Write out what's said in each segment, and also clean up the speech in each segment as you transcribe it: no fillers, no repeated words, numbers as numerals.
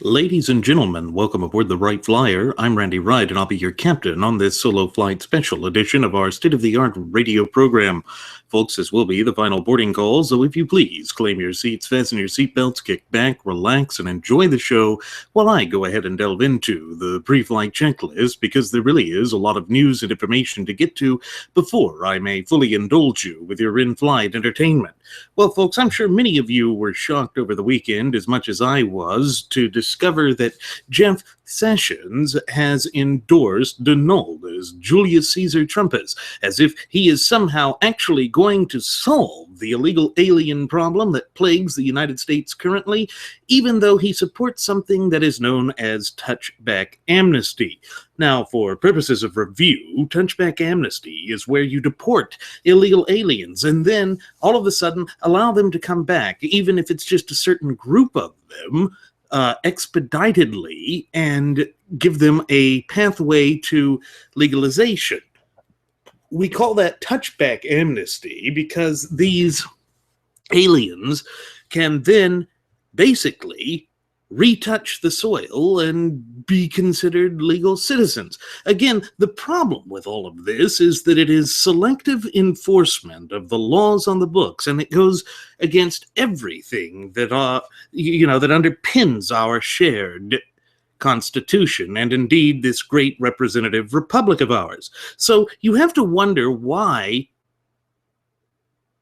Ladies and gentlemen, welcome aboard the Wright Flyer. I'm Randy Wright, and I'll be your captain on this solo flight special edition of our state-of-the-art radio program. Folks, this will be the final boarding call, so if you please, claim your seats, fasten your seatbelts, kick back, relax, and enjoy the show while I go ahead and delve into the pre-flight checklist, because there really is a lot of news and information to get to before I may fully indulge you with your in-flight entertainment. Well, folks, I'm sure many of you were shocked over the weekend, as much as I was, to discover that Jeff Sessions has endorsed Donald as Julius Caesar Trumpus, as if he is somehow actually going to solve the illegal alien problem that plagues the United States currently, even though he supports something that is known as touchback amnesty. Now, for purposes of review, touchback amnesty is where you deport illegal aliens and then all of a sudden allow them to come back, even if it's just a certain group of them, expeditedly, and give them a pathway to legalization. We call that touchback amnesty because these aliens can then basically retouch the soil and be considered legal citizens. Again, the problem with all of this is that it is selective enforcement of the laws on the books, and it goes against everything that that underpins our shared Constitution, and indeed this great representative republic of ours. So you have to wonder why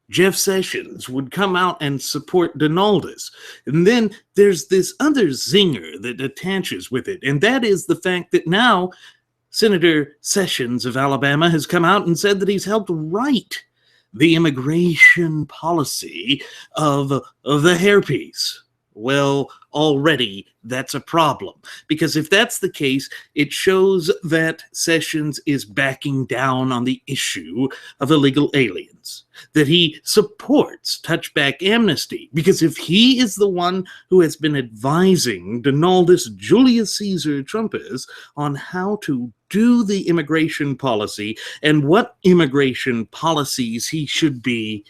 Jeff Sessions would come out and support Donaldus. And then there's this other zinger that attaches with it, and that is the fact that now Senator Sessions of Alabama has come out and said that he's helped write the immigration policy of the hairpiece. Well, already that's a problem, because if that's the case, it shows that Sessions is backing down on the issue of illegal aliens, that he supports touchback amnesty, because if he is the one who has been advising Donaldus Julius Caesar Trumpus on how to do the immigration policy and what immigration policies he should be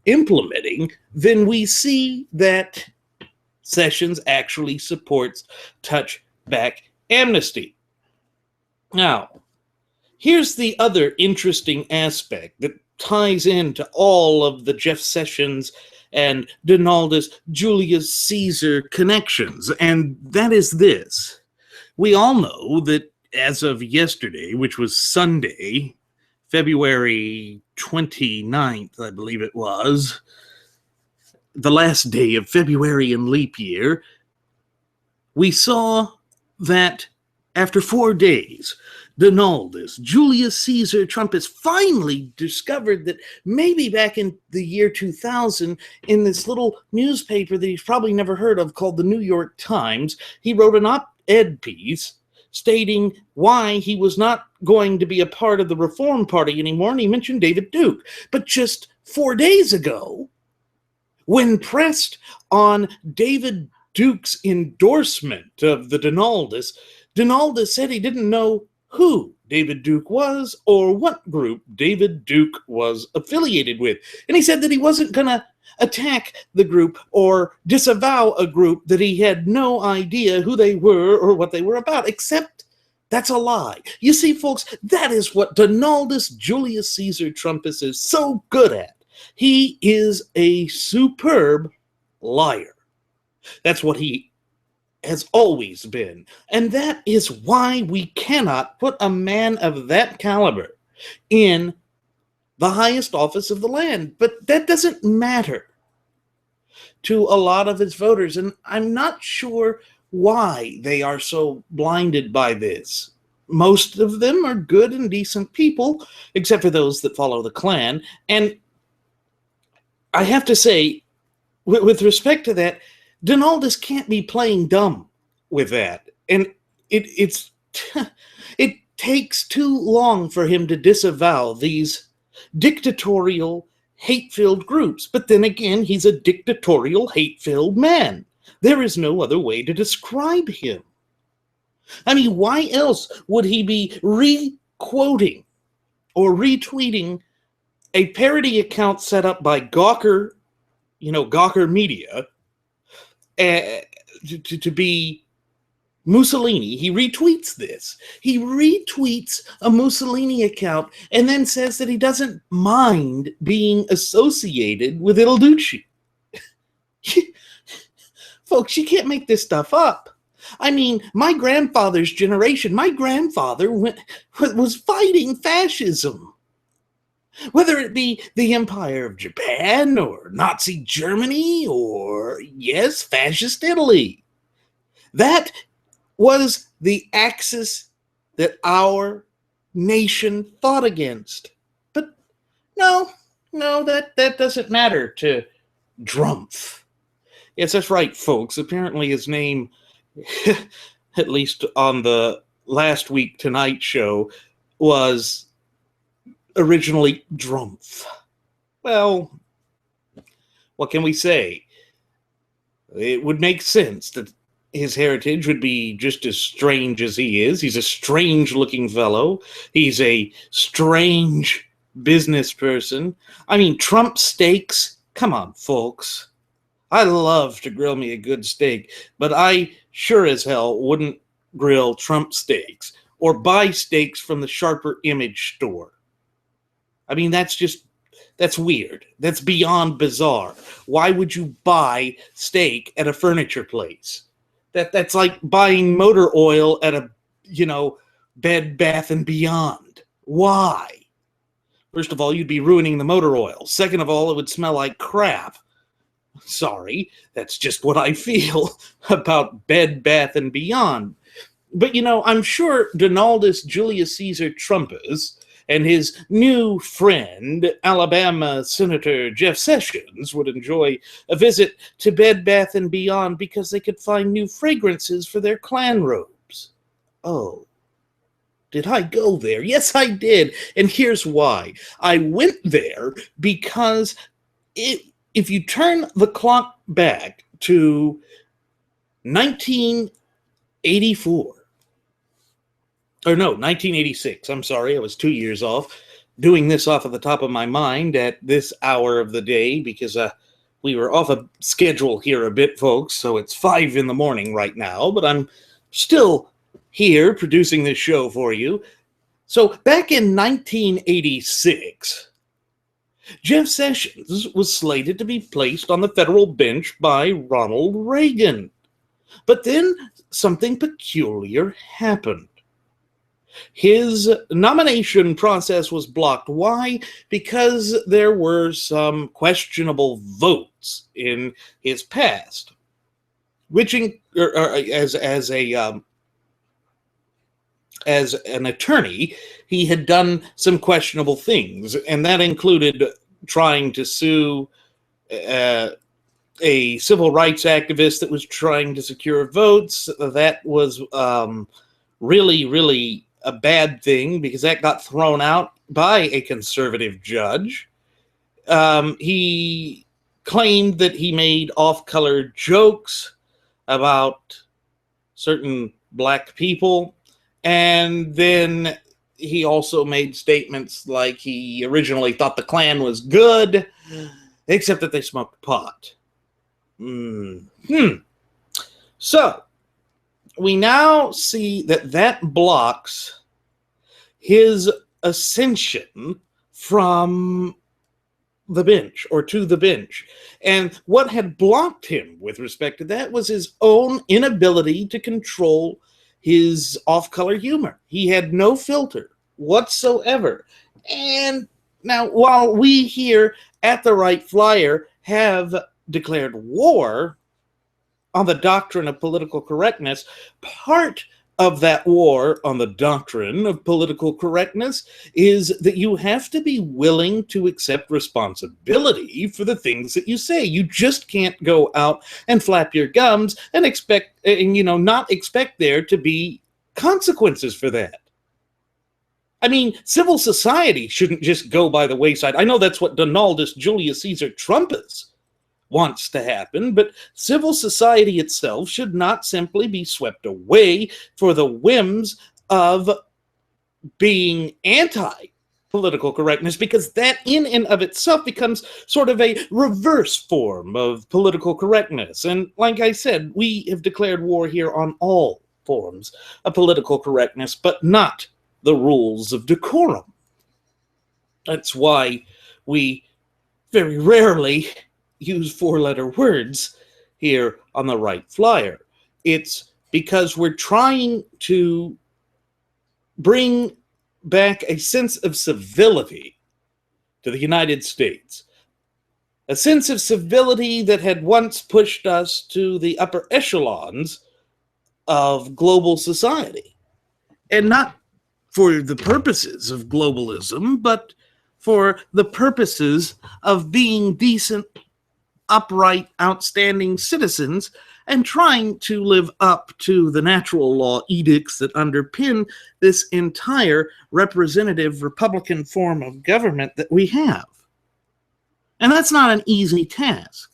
implementing, then we see that Sessions actually supports touchback amnesty. Now, here's the other interesting aspect that ties into all of the Jeff Sessions and Donaldus Julius Caesar connections, and that is this. We all know that as of yesterday, which was Sunday, February 29th, I believe it was, the last day of February in leap year, we saw that after 4 days, Donaldus Julius Caesar Trumpus finally discovered that maybe back in the year 2000, in this little newspaper that he's probably never heard of called the New York Times, he wrote an op-ed piece stating why he was not going to be a part of the Reform Party anymore, and he mentioned David Duke. But just 4 days ago, when pressed on David Duke's endorsement of the Donaldus, Donaldus said he didn't know who David Duke was or what group David Duke was affiliated with. And he said that he wasn't going to attack the group or disavow a group that he had no idea who they were or what they were about, except that's a lie. You see, folks, that is what Donaldus Julius Caesar Trumpus is so good at. He is a superb liar. That's what he has always been. And that is why we cannot put a man of that caliber in the highest office of the land. But that doesn't matter to a lot of his voters. And I'm not sure why they are so blinded by this. Most of them are good and decent people, except for those that follow the Klan. And I have to say, with respect to that, Donaldus can't be playing dumb with that. And it takes too long for him to disavow these dictatorial, hate-filled groups. But then again, he's a dictatorial, hate-filled man. There is no other way to describe him. I mean, why else would he be re-quoting or retweeting a parody account set up by Gawker Media, to be Mussolini, he retweets this. He retweets a Mussolini account and then says that he doesn't mind being associated with Il Duce. Folks, you can't make this stuff up. I mean, my grandfather's generation, my grandfather was fighting fascism. Whether it be the Empire of Japan or Nazi Germany or, yes, fascist Italy. That was the axis that our nation fought against. But no, that doesn't matter to Drumpf. Yes, that's right, folks. Apparently his name, at least on the last week Tonight show, was originally Drumpf. Well, what can we say? It would make sense that his heritage would be just as strange as he is. He's a strange-looking fellow. He's a strange business person. I mean, Trump steaks? Come on, folks. I love to grill me a good steak, but I sure as hell wouldn't grill Trump steaks or buy steaks from the Sharper Image store. I mean, that's weird. That's beyond bizarre. Why would you buy steak at a furniture place? That's like buying motor oil at a, Bed Bath & Beyond. Why? First of all, you'd be ruining the motor oil. Second of all, it would smell like crap. Sorry, that's just what I feel about Bed Bath & Beyond. But, I'm sure Donaldus Julius Caesar Trumpus and his new friend, Alabama Senator Jeff Sessions, would enjoy a visit to Bed Bath & Beyond because they could find new fragrances for their Klan robes. Oh, did I go there? Yes, I did. And here's why. I went there because if you turn the clock back to 1984, or no, 1986. I'm sorry, I was 2 years off. Doing this off of the top of my mind at this hour of the day because we were off a schedule here a bit, folks. So it's 5 in the morning right now, but I'm still here producing this show for you. So back in 1986, Jeff Sessions was slated to be placed on the federal bench by Ronald Reagan. But then something peculiar happened. His nomination process was blocked. Why? Because there were some questionable votes in his past, which, as an attorney, he had done some questionable things, and that included trying to sue a civil rights activist that was trying to secure votes. That was really a bad thing because that got thrown out by a conservative judge. He claimed that he made off-color jokes about certain black people, and then he also made statements like he originally thought the Klan was good, except that they smoked pot. So, we now see that blocks his ascension from the bench or to the bench. And what had blocked him with respect to that was his own inability to control his off-color humor. He had no filter whatsoever. And now, while we here at the Wright Flyer have declared war on the doctrine of political correctness, part of that war on the doctrine of political correctness is that you have to be willing to accept responsibility for the things that you say. You just can't go out and flap your gums and not expect there to be consequences for that. I mean, civil society shouldn't just go by the wayside. I know that's what Donaldus Julius Caesar Trumpus wants to happen, but civil society itself should not simply be swept away for the whims of being anti-political correctness, because that in and of itself becomes sort of a reverse form of political correctness. And like I said, we have declared war here on all forms of political correctness, but not the rules of decorum. That's why we very rarely use four-letter words here on the Wright Flyer. It's because we're trying to bring back a sense of civility to the United States. A sense of civility that had once pushed us to the upper echelons of global society. And not for the purposes of globalism, but for the purposes of being decent, upright, outstanding citizens and trying to live up to the natural law edicts that underpin this entire representative Republican form of government that we have. And that's not an easy task.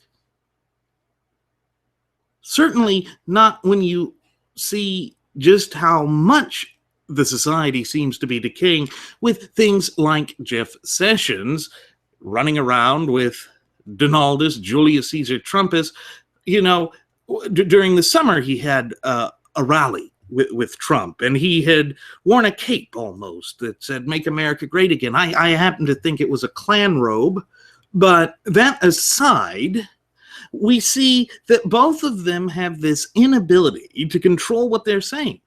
Certainly not when you see just how much the society seems to be decaying with things like Jeff Sessions running around with Donaldus, Julius Caesar Trumpus. You know, during the summer he had a rally with Trump, and he had worn a cape almost that said, "Make America Great Again." I happen to think it was a Klan robe, but that aside, we see that both of them have this inability to control what they're saying.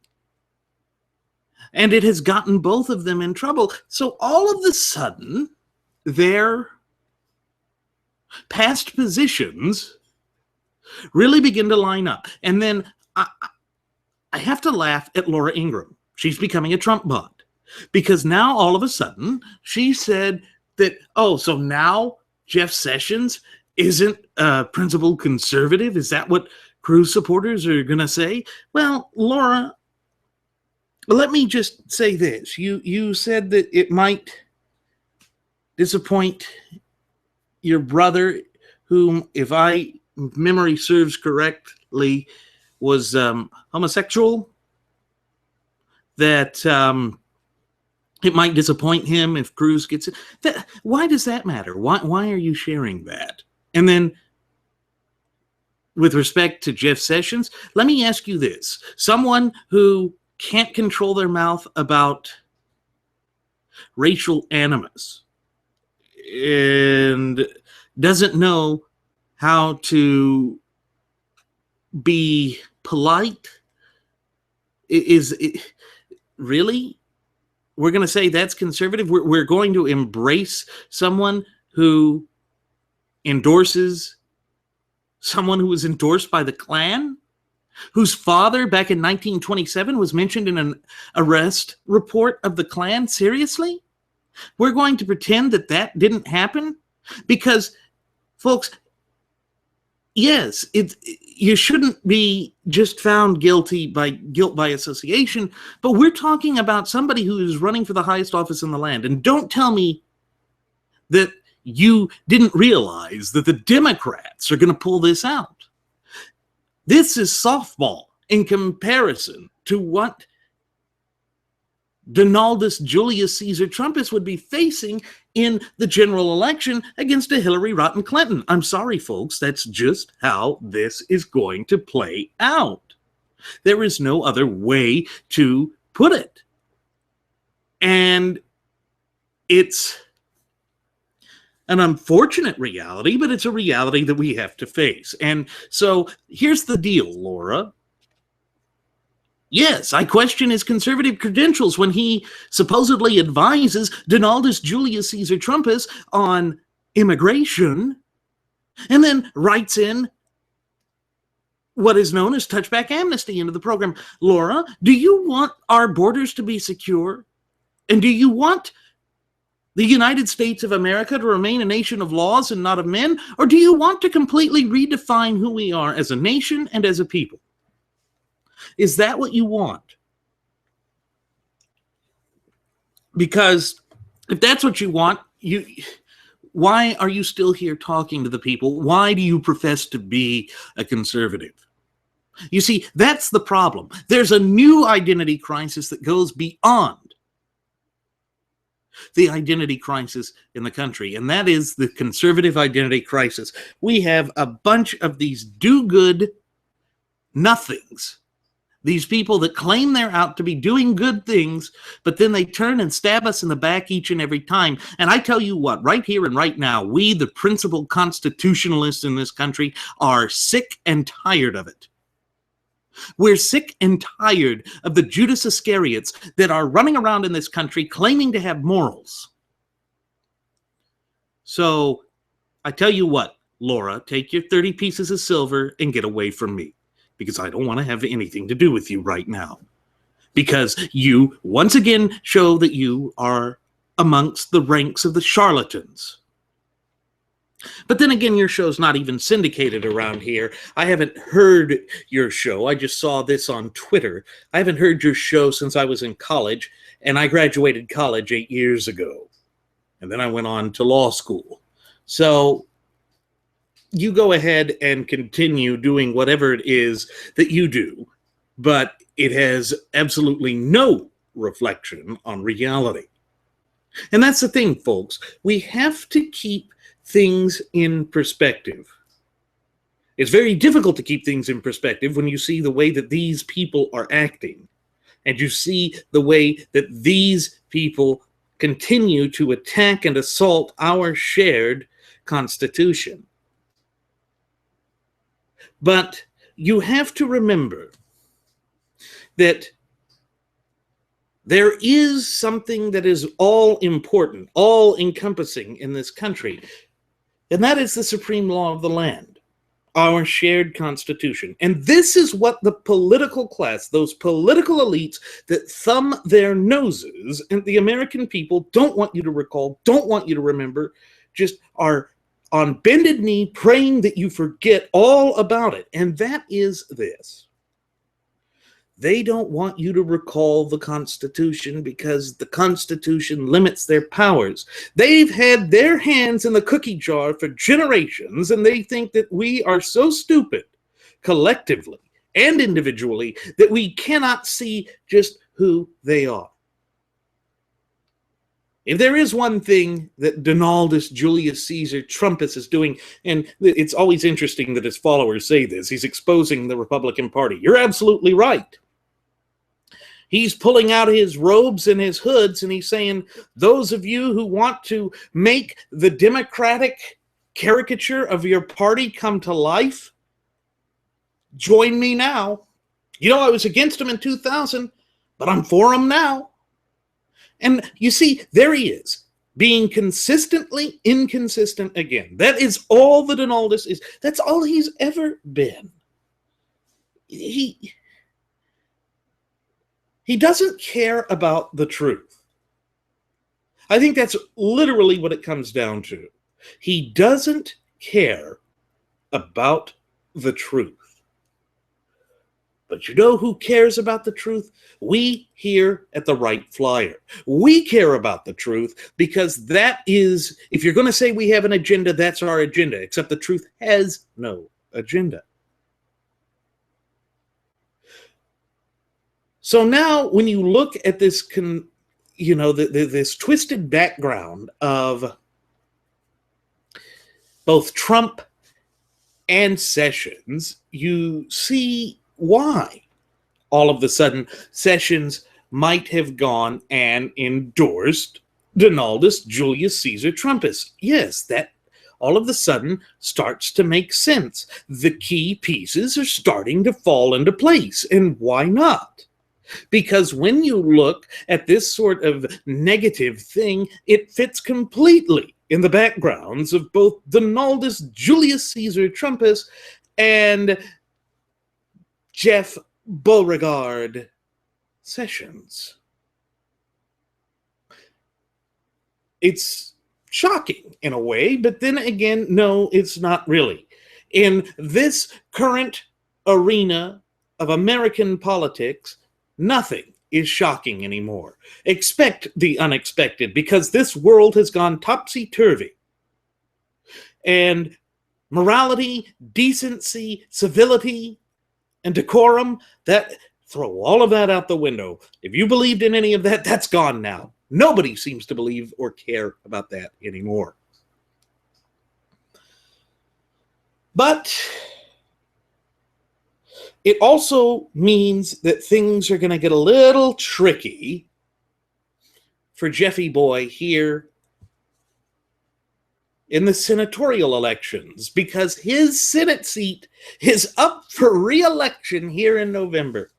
And it has gotten both of them in trouble. So all of a sudden, their past positions really begin to line up. And then I have to laugh at Laura Ingraham. She's becoming a Trump bot. Because now all of a sudden, she said that, oh, so now Jeff Sessions isn't a principled conservative? Is that what Cruz supporters are going to say? Well, Laura, let me just say this. You said that it might disappoint your brother, whom, if memory serves correctly, was homosexual, that it might disappoint him if Cruz gets it. Why does that matter? Why are you sharing that? And then, with respect to Jeff Sessions, let me ask you this. Someone who can't control their mouth about racial animus and doesn't know how to be polite, really? We're going to say that's conservative? We're going to embrace someone who endorses someone who was endorsed by the Klan, whose father back in 1927 was mentioned in an arrest report of the Klan? Seriously? We're going to pretend that that didn't happen? Because, folks, yes, you shouldn't be just found guilty by guilt by association, but we're talking about somebody who is running for the highest office in the land. And don't tell me that you didn't realize that the Democrats are going to pull this out. This is softball in comparison to what Donaldus Julius Caesar Trumpus would be facing in the general election against a Hillary Rotten Clinton. I'm sorry, folks, that's just how this is going to play out. There is no other way to put it. And it's an unfortunate reality, but it's a reality that we have to face. And so here's the deal, Laura. Yes, I question his conservative credentials when he supposedly advises Donaldus Julius Caesar Trumpus on immigration and then writes in what is known as touchback amnesty into the program. Laura, do you want our borders to be secure? And do you want the United States of America to remain a nation of laws and not of men? Or do you want to completely redefine who we are as a nation and as a people? Is that what you want? Because if that's what you want, why are you still here talking to the people? Why do you profess to be a conservative? You see, that's the problem. There's a new identity crisis that goes beyond the identity crisis in the country, and that is the conservative identity crisis. We have a bunch of these do-good nothings These people that claim they're out to be doing good things, but then they turn and stab us in the back each and every time. And I tell you what, right here and right now, we, the principled constitutionalists in this country, are sick and tired of it. We're sick and tired of the Judas Iscariots that are running around in this country claiming to have morals. So I tell you what, Laura, take your 30 pieces of silver and get away from me, because I don't want to have anything to do with you right now. Because you, once again, show that you are amongst the ranks of the charlatans. But then again, your show's not even syndicated around here. I haven't heard your show. I just saw this on Twitter. I haven't heard your show since I was in college, and I graduated college 8 years ago. And then I went on to law school. So you go ahead and continue doing whatever it is that you do, but it has absolutely no reflection on reality. And that's the thing, folks. We have to keep things in perspective. It's very difficult to keep things in perspective when you see the way that these people are acting, and you see the way that these people continue to attack and assault our shared Constitution. But you have to remember that there is something that is all important, all encompassing in this country, and that is the supreme law of the land, our shared Constitution. And this is what the political class, those political elites that thumb their noses at the American people, don't want you to recall, don't want you to remember, just are on bended knee praying that you forget all about it. And that is this. They don't want you to recall the Constitution because the Constitution limits their powers. They've had their hands in the cookie jar for generations, and they think that we are so stupid, collectively and individually, that we cannot see just who they are. If there is one thing that Donaldus Julius Caesar Trumpus is doing, and it's always interesting that his followers say this, he's exposing the Republican Party. You're absolutely right. He's pulling out his robes and his hoods, and he's saying, those of you who want to make the Democratic caricature of your party come to life, join me now. You know, I was against him in 2000, but I'm for him now. And you see, there he is, being consistently inconsistent again. That is all that Donaldus is. That's all he's ever been. He doesn't care about the truth. I think that's literally what it comes down to. He doesn't care about the truth. But you know who cares about the truth? We here at the Wright Flyer. We care about the truth because that is, if you're going to say we have an agenda, that's our agenda, except the truth has no agenda. So now when you look at this, this twisted background of both Trump and Sessions, you see why all of a sudden Sessions might have gone and endorsed Donaldus Julius Caesar Trumpus. Yes, that all of a sudden starts to make sense. The key pieces are starting to fall into place. And why not? Because when you look at this sort of negative thing, it fits completely in the backgrounds of both Donaldus Julius Caesar Trumpus and Jeff Beauregard Sessions. It's shocking in a way, but then again, no, it's not really. In this current arena of American politics, nothing is shocking anymore. Expect the unexpected, because this world has gone topsy-turvy. And morality, decency, civility, and decorum, throw all of that out the window. If you believed in any of that, that's gone now. Nobody seems to believe or care about that anymore. But It also means that things are going to get a little tricky for Jeffy Boy here in the senatorial elections, because his Senate seat is up for re-election here in November.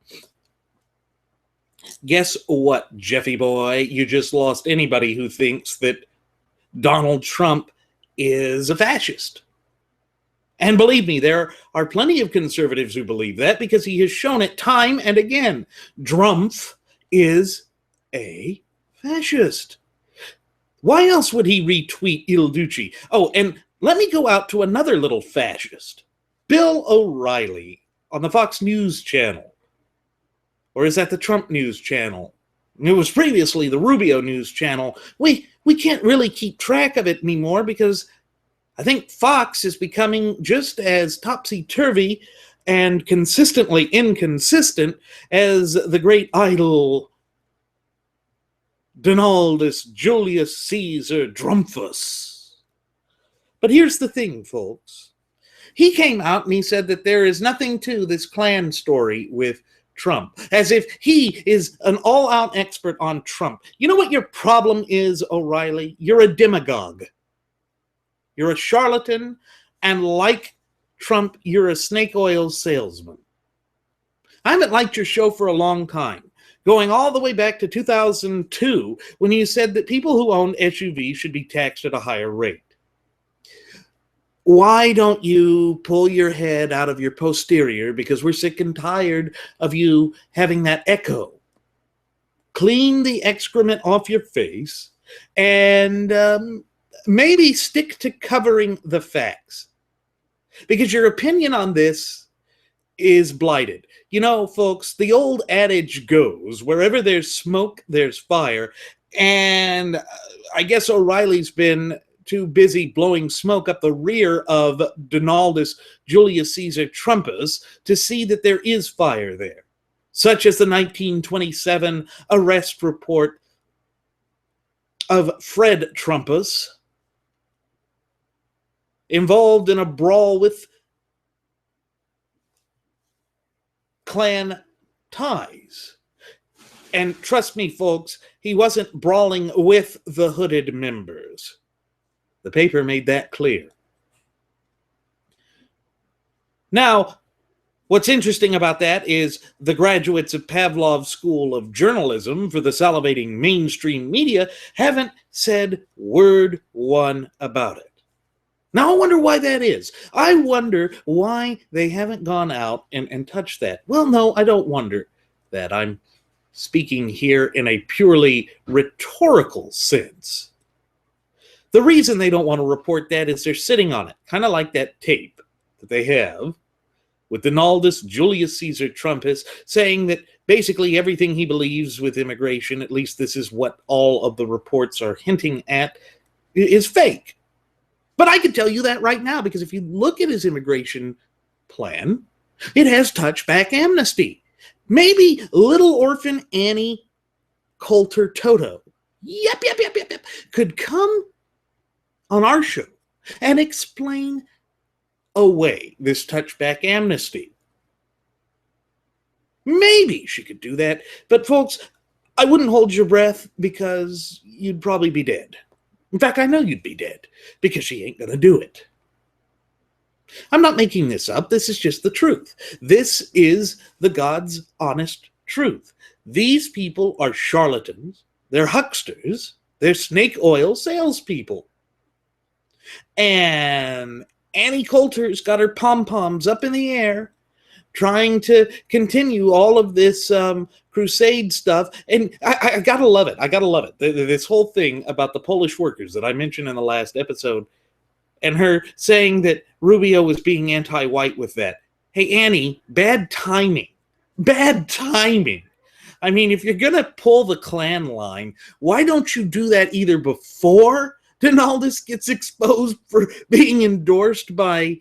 Guess what, Jeffy Boy? You just lost anybody who thinks that Donald Trump is a fascist. And believe me, there are plenty of conservatives who believe that, because he has shown it time and again. Drumpf is a fascist. Why else would he retweet Il Duce? Oh, and let me go out to another little fascist, Bill O'Reilly on the Fox News channel. Or is that the Trump News channel? It was previously the Rubio News channel. We can't really keep track of it anymore, because I think Fox is becoming just as topsy-turvy and consistently inconsistent as the great idol Donaldus Julius Caesar Drumpfus. But here's the thing, folks. He came out and he said that there is nothing to this Klan story with Trump, as if he is an all-out expert on Trump. You know what your problem is, O'Reilly? You're a demagogue. You're a charlatan, and like Trump, you're a snake oil salesman. I haven't liked your show for a long time, going all the way back to 2002, when you said that people who own SUVs should be taxed at a higher rate. Why don't you pull your head out of your posterior, because we're sick and tired of you having that echo. Clean the excrement off your face, and maybe stick to covering the facts, because your opinion on this is blighted. You know, folks, the old adage goes, wherever there's smoke, there's fire. And I guess O'Reilly's been too busy blowing smoke up the rear of Donaldus Julius Caesar Trumpus to see that there is fire there, such as the 1927 arrest report of Fred Trumpus, involved in a brawl with Klan ties. And trust me, folks, he wasn't brawling with the hooded members. The paper made that clear. Now, what's interesting about that is the graduates of Pavlov's School of Journalism for the salivating mainstream media haven't said word one about it. Now, I wonder why that is. I wonder why they haven't gone out and touched that. Well, no, I don't wonder that. I'm speaking here in a purely rhetorical sense. The reason they don't want to report that is they're sitting on it, kind of like that tape that they have with Donaldus Julius Caesar Trumpus saying that basically everything he believes with immigration, at least this is what all of the reports are hinting at, is fake. But I can tell you that right now, because if you look at his immigration plan, it has touchback amnesty. Maybe little orphan Annie Coulter Toto, yep, could come on our show and explain away this touchback amnesty. Maybe she could do that. But folks, I wouldn't hold your breath, because you'd probably be dead. In fact, I know you'd be dead, because she ain't going to do it. I'm not making this up. This is just the truth. This is the God's honest truth. These people are charlatans. They're hucksters. They're snake oil salespeople. And Annie Coulter's got her pom-poms up in the air, trying to continue all of this crusade stuff. And I gotta love it. I gotta love it. This whole thing about the Polish workers that I mentioned in the last episode, and her saying that Rubio was being anti-white with that. Hey, Annie, bad timing. Bad timing. I mean, if you're going to pull the Klan line, why don't you do that either before Donaldus gets exposed for being endorsed by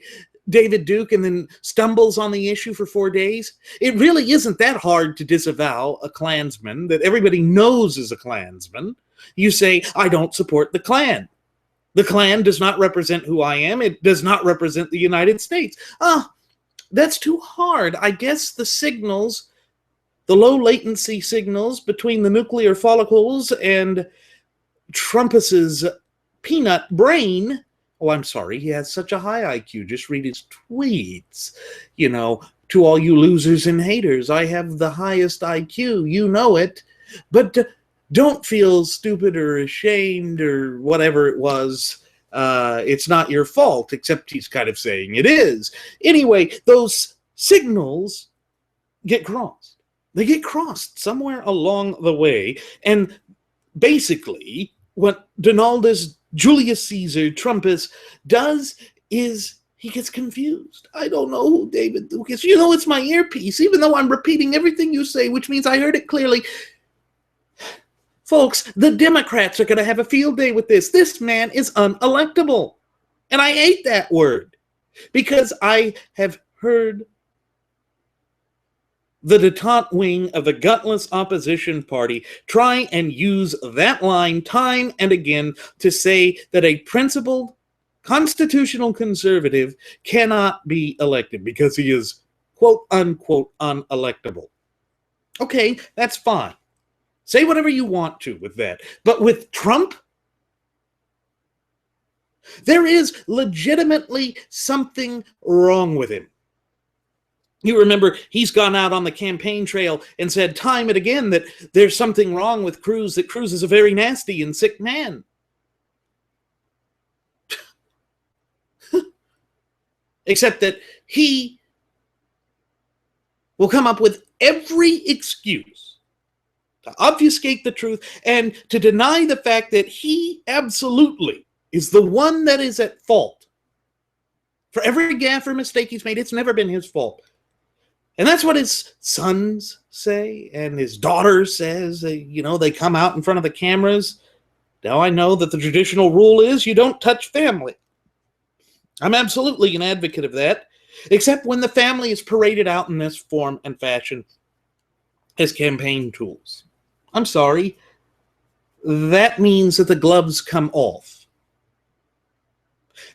David Duke and then stumbles on the issue for 4 days? It really isn't that hard to disavow a Klansman that everybody knows is a Klansman. You say, I don't support the Klan. The Klan does not represent who I am. It does not represent the United States. That's too hard. I guess the signals, the low latency signals between the nuclear follicles and Trumpus's peanut brain. Oh, I'm sorry, he has such a high IQ. Just read his tweets. You know, to all you losers and haters, I have the highest IQ. You know it. But don't feel stupid or ashamed or whatever it was. It's not your fault, except he's kind of saying it is. Anyway, those signals get crossed. They get crossed somewhere along the way. And basically, what Donaldus Julius Caesar Trumpus does is he gets confused. I don't know who David Duke is. You know, it's my earpiece, even though I'm repeating everything you say, which means I heard it clearly. Folks, the Democrats are going to have a field day with this. This man is unelectable. And I hate that word because I have heard the detente wing of the gutless opposition party try and use that line time and again to say that a principled constitutional conservative cannot be elected because he is quote unquote unelectable. Okay, that's fine. Say whatever you want to with that. But with Trump, there is legitimately something wrong with him. You remember he's gone out on the campaign trail and said time and again that there's something wrong with Cruz, that Cruz is a very nasty and sick man. Except that he will come up with every excuse to obfuscate the truth and to deny the fact that he absolutely is the one that is at fault. For every gaffe or mistake he's made, it's never been his fault. And that's what his sons say, and his daughter says. They come out in front of the cameras. Now I know that the traditional rule is you don't touch family. I'm absolutely an advocate of that, except when the family is paraded out in this form and fashion as campaign tools. I'm sorry. That means that the gloves come off.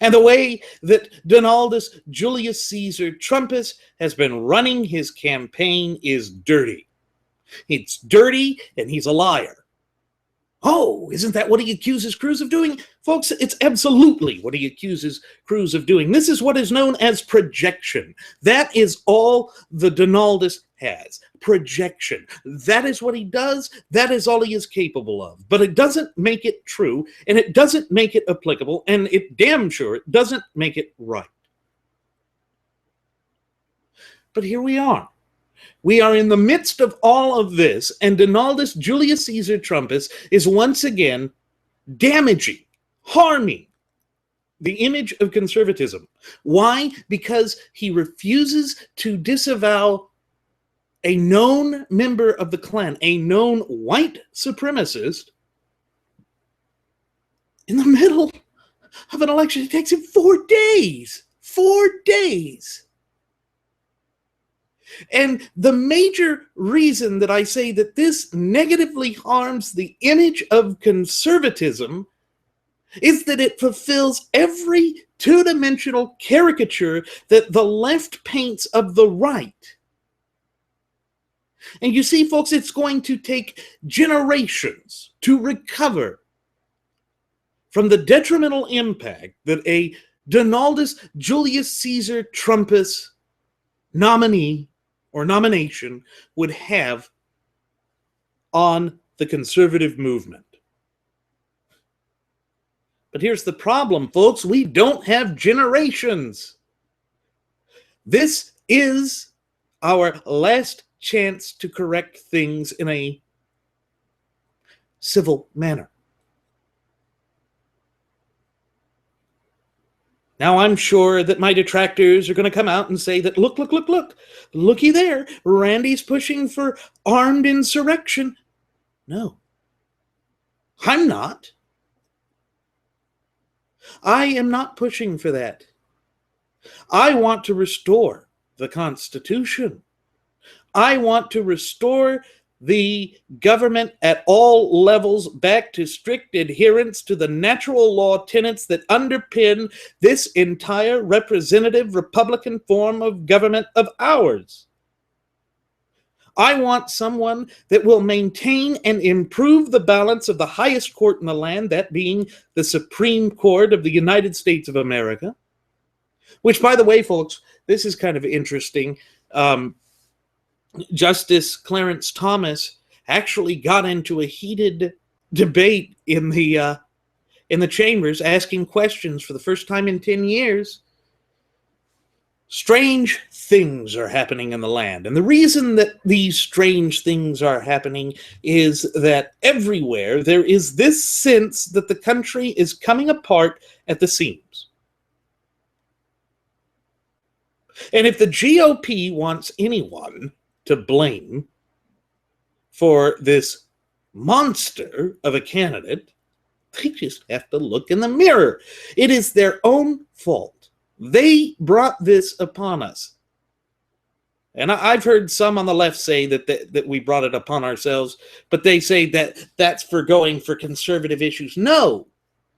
And the way that Donaldus Julius Caesar Trumpus has been running his campaign is dirty. It's dirty, and he's a liar. Oh, isn't that what he accuses Cruz of doing? Folks, it's absolutely what he accuses Cruz of doing. This is what is known as projection. That is all the Donaldus has. Projection. That is what he does. That is all he is capable of. But it doesn't make it true, and it doesn't make it applicable, and it damn sure it doesn't make it right. But here we are. We are in the midst of all of this, and Donaldus Julius Caesar Trumpus is once again damaging, harming the image of conservatism. Why? Because he refuses to disavow a known member of the Klan, a known white supremacist, in the middle of an election. It takes him 4 days. 4 days. And the major reason that I say that this negatively harms the image of conservatism is that it fulfills every two-dimensional caricature that the left paints of the right. And you see, folks, it's going to take generations to recover from the detrimental impact that a Donaldus Julius Caesar Trumpus nominee or nomination would have on the conservative movement. But here's the problem, folks. We don't have generations. This is our last chance to correct things in a civil manner. Now, I'm sure that my detractors are going to come out and say that, look, looky there. Randy's pushing for armed insurrection. No, I'm not. I am not pushing for that. I want to restore the Constitution. I want to restore the government at all levels back to strict adherence to the natural law tenets that underpin this entire representative Republican form of government of ours. I want someone that will maintain and improve the balance of the highest court in the land, that being the Supreme Court of the United States of America. Which, by the way, folks, this is kind of interesting. Justice Clarence Thomas actually got into a heated debate in the chambers, asking questions for the first time in 10 years. Strange things are happening in the land. And the reason that these strange things are happening is that everywhere there is this sense that the country is coming apart at the seams. And if the GOP wants anyone to blame for this monster of a candidate, they just have to look in the mirror. It is their own fault. They brought this upon us. And I've heard some on the left say that we brought it upon ourselves, but they say that that's for going for conservative issues. No,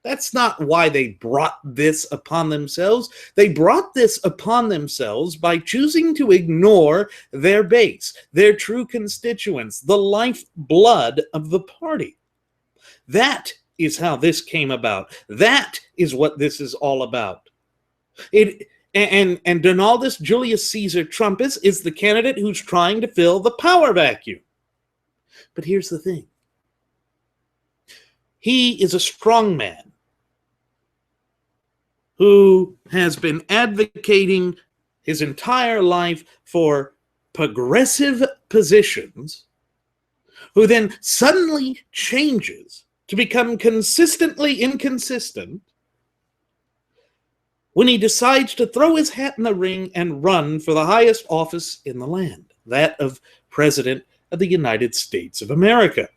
that's not why they brought this upon themselves. They brought this upon themselves by choosing to ignore their base, their true constituents, the lifeblood of the party. That is how this came about. That is what this is all about. And Donaldus Julius Caesar Trumpus is the candidate who's trying to fill the power vacuum. But here's the thing. He is a strong man who has been advocating his entire life for progressive positions, who then suddenly changes to become consistently inconsistent when he decides to throw his hat in the ring and run for the highest office in the land, that of President of the United States of America.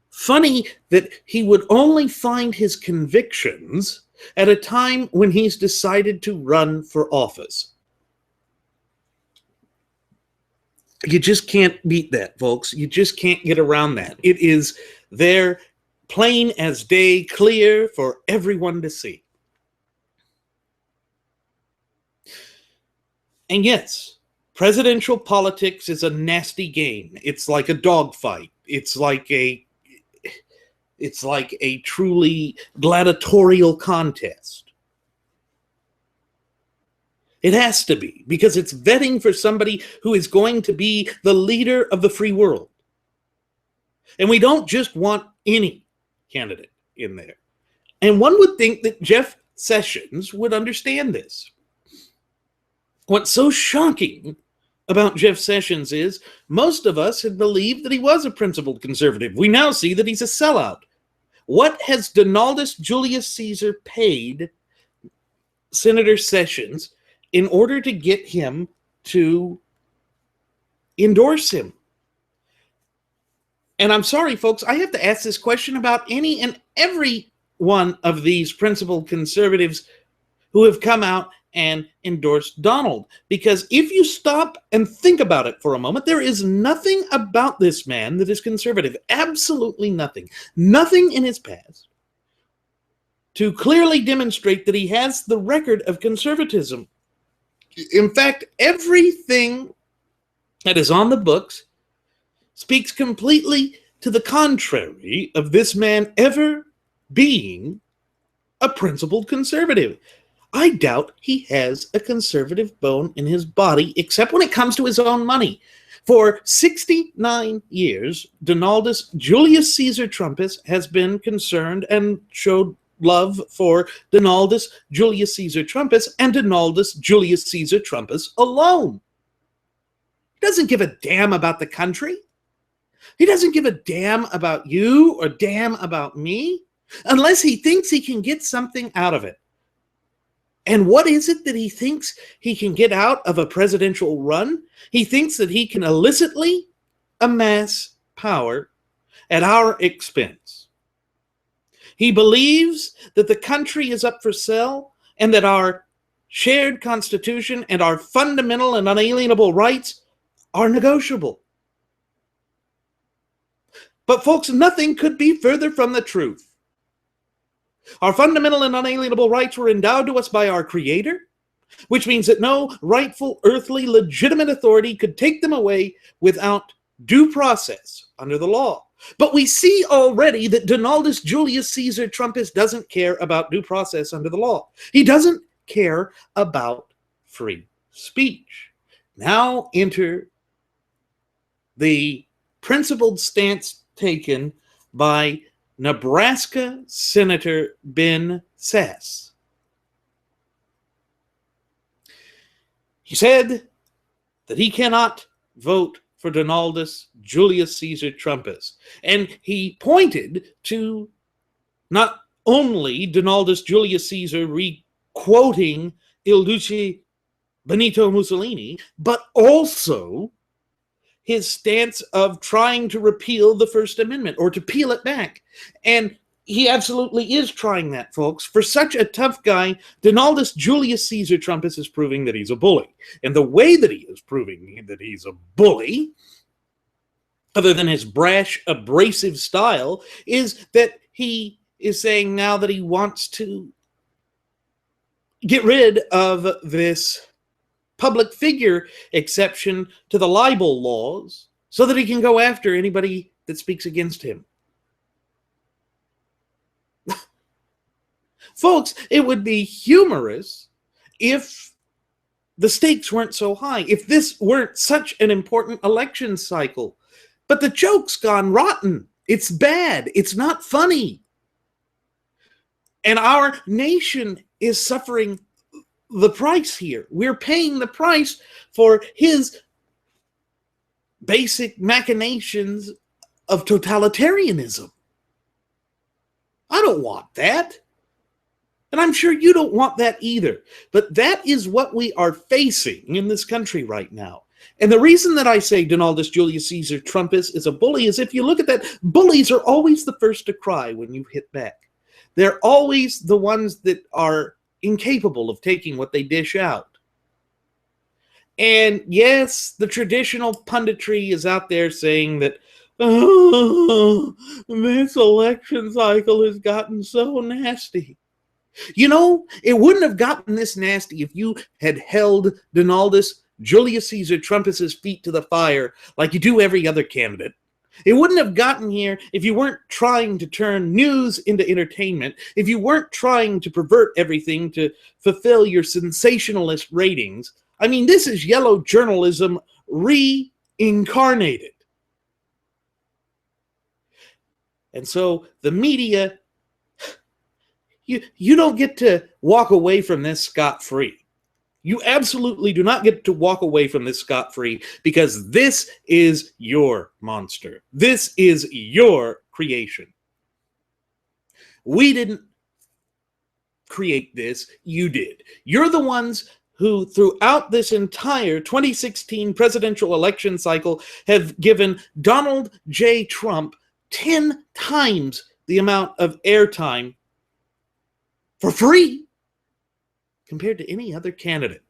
Funny that he would only find his convictions at a time when he's decided to run for office. You just can't beat that, folks. You just can't get around that. It is there, plain as day, clear for everyone to see. And yes, presidential politics is a nasty game. It's like a dogfight. It's like a truly gladiatorial contest. It has to be, because it's vetting for somebody who is going to be the leader of the free world. And we don't just want any candidate in there. And one would think that Jeff Sessions would understand this. What's so shocking about Jeff Sessions is most of us had believed that he was a principled conservative. We now see that he's a sellout. What has Donaldus Julius Caesar paid Senator Sessions in order to get him to endorse him? And I'm sorry, folks, I have to ask this question about any and every one of these principled conservatives who have come out and endorsed Donald. Because if you stop and think about it for a moment, there is nothing about this man that is conservative. Absolutely nothing. Nothing in his past to clearly demonstrate that he has the record of conservatism. In fact, everything that is on the books speaks completely to the contrary of this man ever being a principled conservative. I doubt he has a conservative bone in his body, except when it comes to his own money. For 69 years, Donaldus Julius Caesar Trumpus has been concerned and showed love for Donaldus Julius Caesar Trumpus and Donaldus Julius Caesar Trumpus alone. He doesn't give a damn about the country. He doesn't give a damn about you or damn about me, unless he thinks he can get something out of it. And what is it that he thinks he can get out of a presidential run? He thinks that he can illicitly amass power at our expense. He believes that the country is up for sale and that our shared constitution and our fundamental and unalienable rights are negotiable. But folks, nothing could be further from the truth. Our fundamental and unalienable rights were endowed to us by our Creator, which means that no rightful, earthly, legitimate authority could take them away without due process under the law. But we see already that Donaldus Julius Caesar Trumpus doesn't care about due process under the law. He doesn't care about free speech. Now enter the principled stance taken by Nebraska Senator Ben Sasse. He said that he cannot vote for Donaldus Julius Caesar Trumpus. And he pointed to not only Donaldus Julius Caesar re-quoting Il Duce Benito Mussolini, but also his stance of trying to repeal the First Amendment or to peel it back. And he absolutely is trying that, folks. For such a tough guy, Donaldus Julius Caesar Trumpus is proving that he's a bully. And the way that he is proving that he's a bully, other than his brash, abrasive style, is that he is saying now that he wants to get rid of this public figure exception to the libel laws so that he can go after anybody that speaks against him. Folks, it would be humorous if the stakes weren't so high, if this weren't such an important election cycle. But the joke's gone rotten. It's bad. It's not funny. And our nation is suffering the price here. We're paying the price for his basic machinations of totalitarianism. I don't want that. And I'm sure you don't want that either. But that is what we are facing in this country right now. And the reason that I say Donaldus Julius Caesar Trumpus is a bully is if you look at that, bullies are always the first to cry when you hit back. They're always the ones that are incapable of taking what they dish out. And yes, the traditional punditry is out there saying that, oh, this election cycle has gotten so nasty. You know, it wouldn't have gotten this nasty if you had held Donaldus Julius Caesar Trumpus's feet to the fire like you do every other candidate. It wouldn't have gotten here if you weren't trying to turn news into entertainment, if you weren't trying to pervert everything to fulfill your sensationalist ratings. I mean, this is yellow journalism reincarnated. And so the media, you don't get to walk away from this scot-free. You absolutely do not get to walk away from this scot-free because this is your monster. This is your creation. We didn't create this. You did. You're the ones who, throughout this entire 2016 presidential election cycle, have given Donald J. Trump 10 times the amount of airtime for free compared to any other candidate.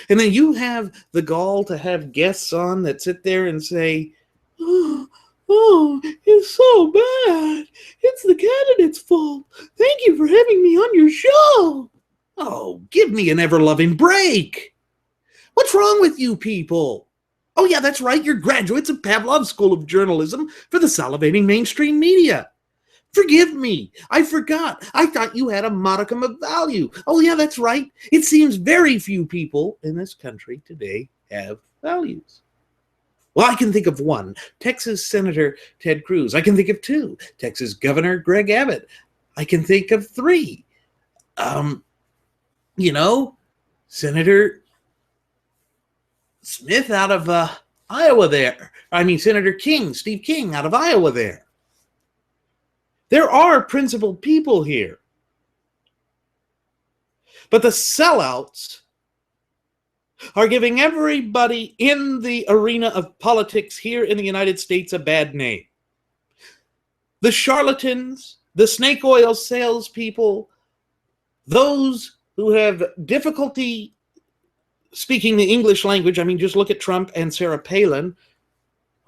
And then you have the gall to have guests on that sit there and say, oh, it's so bad. It's the candidate's fault. Thank you for having me on your show. Oh, give me an ever-loving break. What's wrong with you people? Oh, yeah, that's right. You're graduates of Pavlov's School of Journalism for the salivating mainstream media. Forgive me. I forgot. I thought you had a modicum of value. Oh, yeah, that's right. It seems very few people in this country today have values. Well, I can think of one. Texas Senator Ted Cruz. I can think of two. Texas Governor Greg Abbott. I can think of three. Senator Smith out of Iowa there. I mean, Senator King, Steve King out of Iowa there. There are principled people here. But the sellouts are giving everybody in the arena of politics here in the United States a bad name. The charlatans, the snake oil salespeople, those who have difficulty speaking the English language. I mean, just look at Trump and Sarah Palin.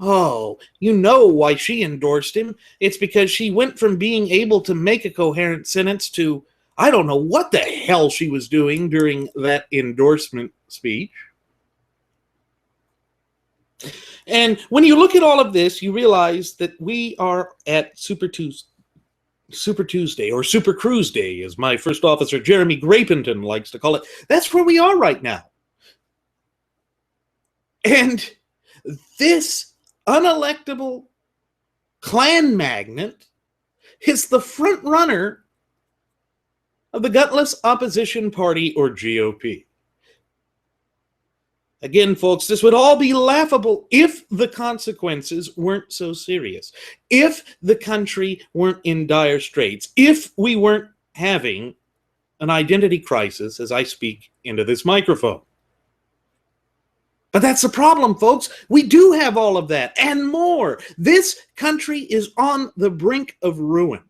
Oh, you know why she endorsed him. It's because she went from being able to make a coherent sentence to, I don't know what the hell she was doing during that endorsement speech. And when you look at all of this, you realize that we are at Super Tuesday, or Super Cruise Day, as my first officer Jeremy Grapington likes to call it. That's where we are right now. And this unelectable Klan magnate is the front runner of the gutless opposition party, or GOP. Again, folks, this would all be laughable if the consequences weren't so serious, if the country weren't in dire straits, if we weren't having an identity crisis as I speak into this microphone. But that's the problem, folks. We do have all of that and more. This country is on the brink of ruin.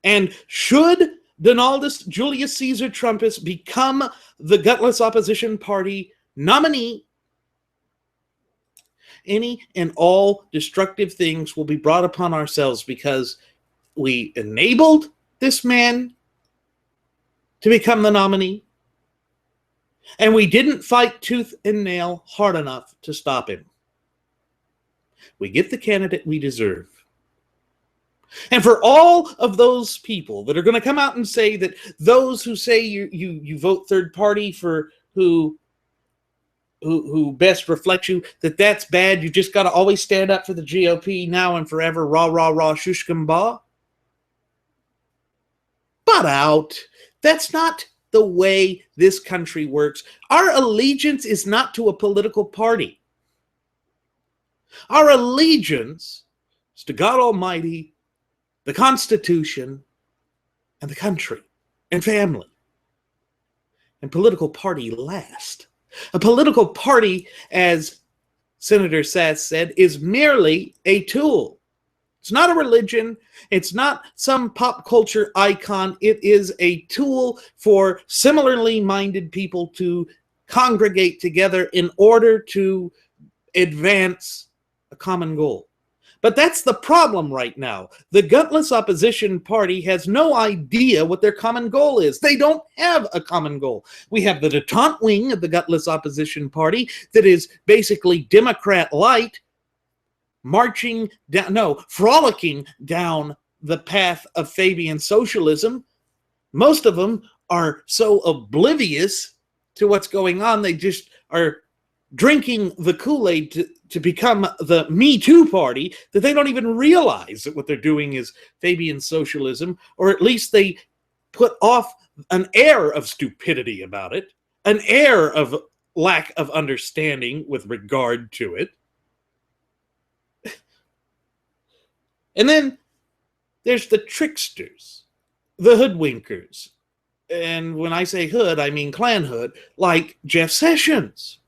And should Donaldus Julius Caesar Trumpus become the gutless opposition party nominee, any and all destructive things will be brought upon ourselves because we enabled this man to become the nominee, and we didn't fight tooth and nail hard enough to stop him. We get the candidate we deserve. And for all of those people that are going to come out and say that those who say you vote third party for who best reflects you, that's bad, you just got to always stand up for the GOP now and forever, rah, rah, rah, shushkamba. Butt out. That's not the way this country works. Our allegiance is not to a political party. Our allegiance is to God Almighty, the Constitution, and the country, and family. And political party last. A political party, as Senator Sass said, is merely a tool. It's not a religion. It's not some pop culture icon. It is a tool for similarly minded people to congregate together in order to advance a common goal. But that's the problem right now. The gutless opposition party has no idea what their common goal is. They don't have a common goal. We have the detente wing of the gutless opposition party that is basically Democrat light, frolicking down the path of Fabian socialism. Most of them are so oblivious to what's going on, they just are drinking the Kool-Aid to become the Me Too party, that they don't even realize that what they're doing is Fabian socialism, or at least they put off an air of stupidity about it, an air of lack of understanding with regard to it. And then there's the tricksters, the hoodwinkers. And when I say hood, I mean Klan hood, like Jeff Sessions.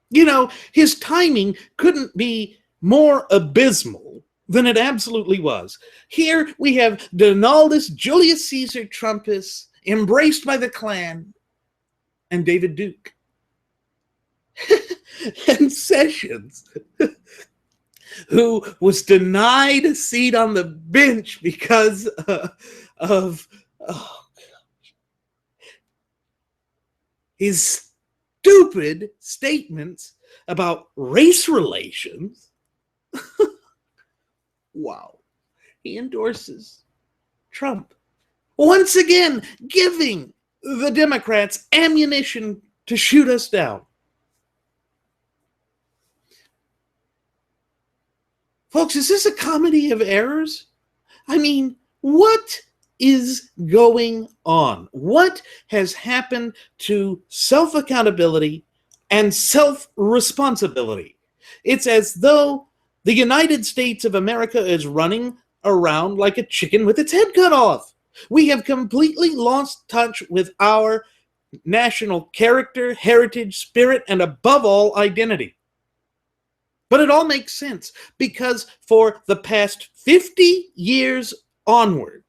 You know, his timing couldn't be more abysmal than it absolutely was. Here we have Donaldus Julius Caesar Trumpus, embraced by the Klan, and David Duke. And Sessions, who was denied a seat on the bench because of his stupid statements about race relations. Wow. He endorses Trump. Once again, giving the Democrats ammunition to shoot us down. Folks, is this a comedy of errors? I mean, what is going on? What has happened to self-accountability and self-responsibility? It's as though the United States of America is running around like a chicken with its head cut off. We have completely lost touch with our national character, heritage, spirit, and above all, identity. But it all makes sense because for the past 50 years onward,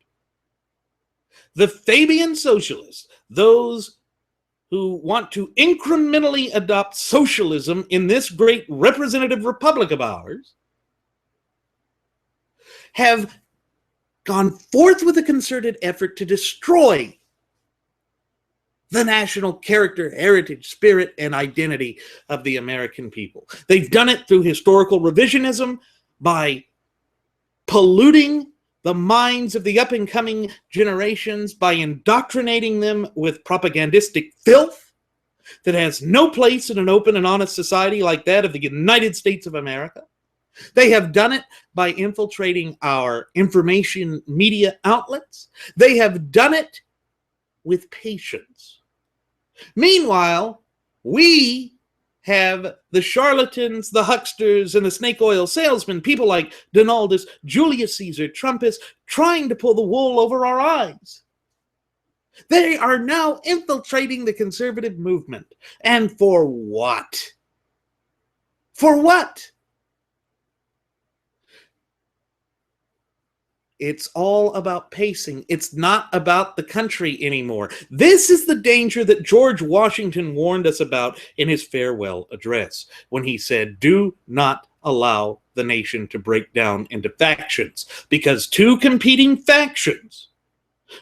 the Fabian socialists, those who want to incrementally adopt socialism in this great representative republic of ours have gone forth with a concerted effort to destroy the national character, heritage, spirit, and identity of the American people. They've done it through historical revisionism, by polluting the minds of the up-and-coming generations, by indoctrinating them with propagandistic filth that has no place in an open and honest society like that of the United States of America. They have done it by infiltrating our information media outlets. They have done it with patience. Meanwhile, we have the charlatans, the hucksters, and the snake oil salesmen, people like Donaldus, Julius Caesar, Trumpus, trying to pull the wool over our eyes. They are now infiltrating the conservative movement. And for what? For what? It's all about pacing. It's not about the country anymore. This is the danger that George Washington warned us about in his farewell address, when he said, "Do not allow the nation to break down into factions, because two competing factions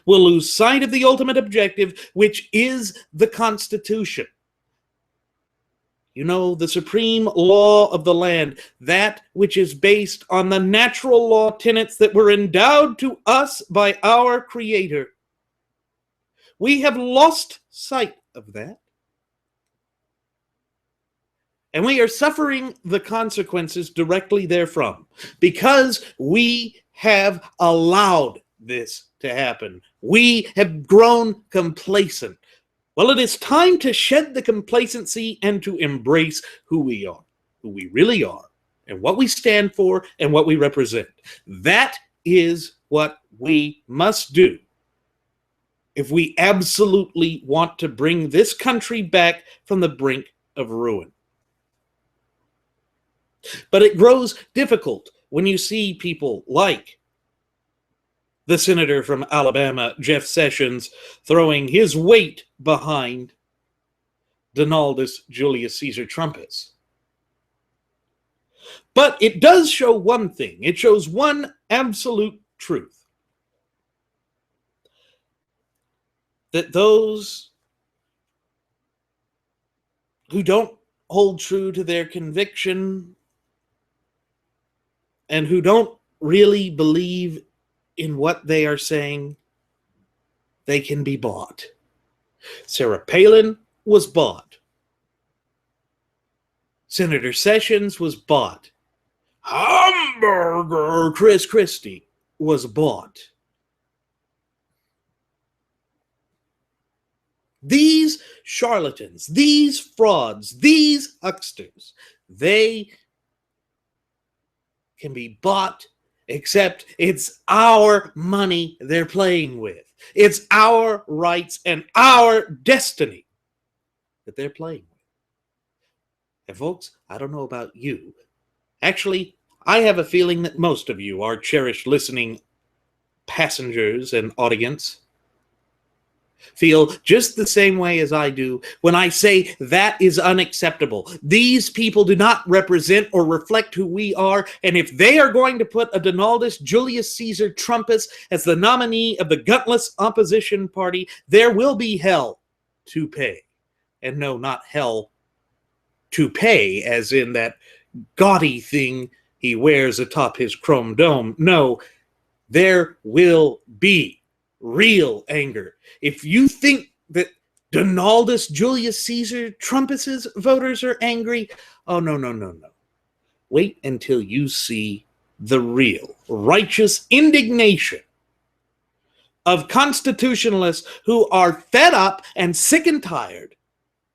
will lose sight of the ultimate objective, which is the Constitution. You know, the supreme law of the land, that which is based on the natural law tenets that were endowed to us by our Creator. We have lost sight of that. And we are suffering the consequences directly therefrom, because we have allowed this to happen. We have grown complacent. Well, it is time to shed the complacency and to embrace who we are, who we really are, and what we stand for and what we represent. That is what we must do if we absolutely want to bring this country back from the brink of ruin. But it grows difficult when you see people like the senator from Alabama, Jeff Sessions, throwing his weight behind Donaldus Julius Caesar Trumpus. But it does show one thing. It shows one absolute truth. That those who don't hold true to their conviction and who don't really believe in what they are saying, they can be bought. Sarah Palin was bought. Senator Sessions was bought. Hamburger Chris Christie was bought. These charlatans, these frauds, these hucksters, they can be bought, except it's our money they're playing with. It's our rights and our destiny that they're playing with. And folks, I don't know about you. Actually, I have a feeling that most of you, our cherished listening passengers and audience, feel just the same way as I do when I say that is unacceptable. These people do not represent or reflect who we are, and if they are going to put a Donaldus Julius Caesar Trumpus as the nominee of the gutless opposition party, there will be hell to pay. And no, not hell to pay as in that gaudy thing he wears atop his chrome dome. No, there will be real anger. If you think that Donaldus Julius Caesar Trumpus's voters are angry, oh, no. Wait until you see the real righteous indignation of constitutionalists who are fed up and sick and tired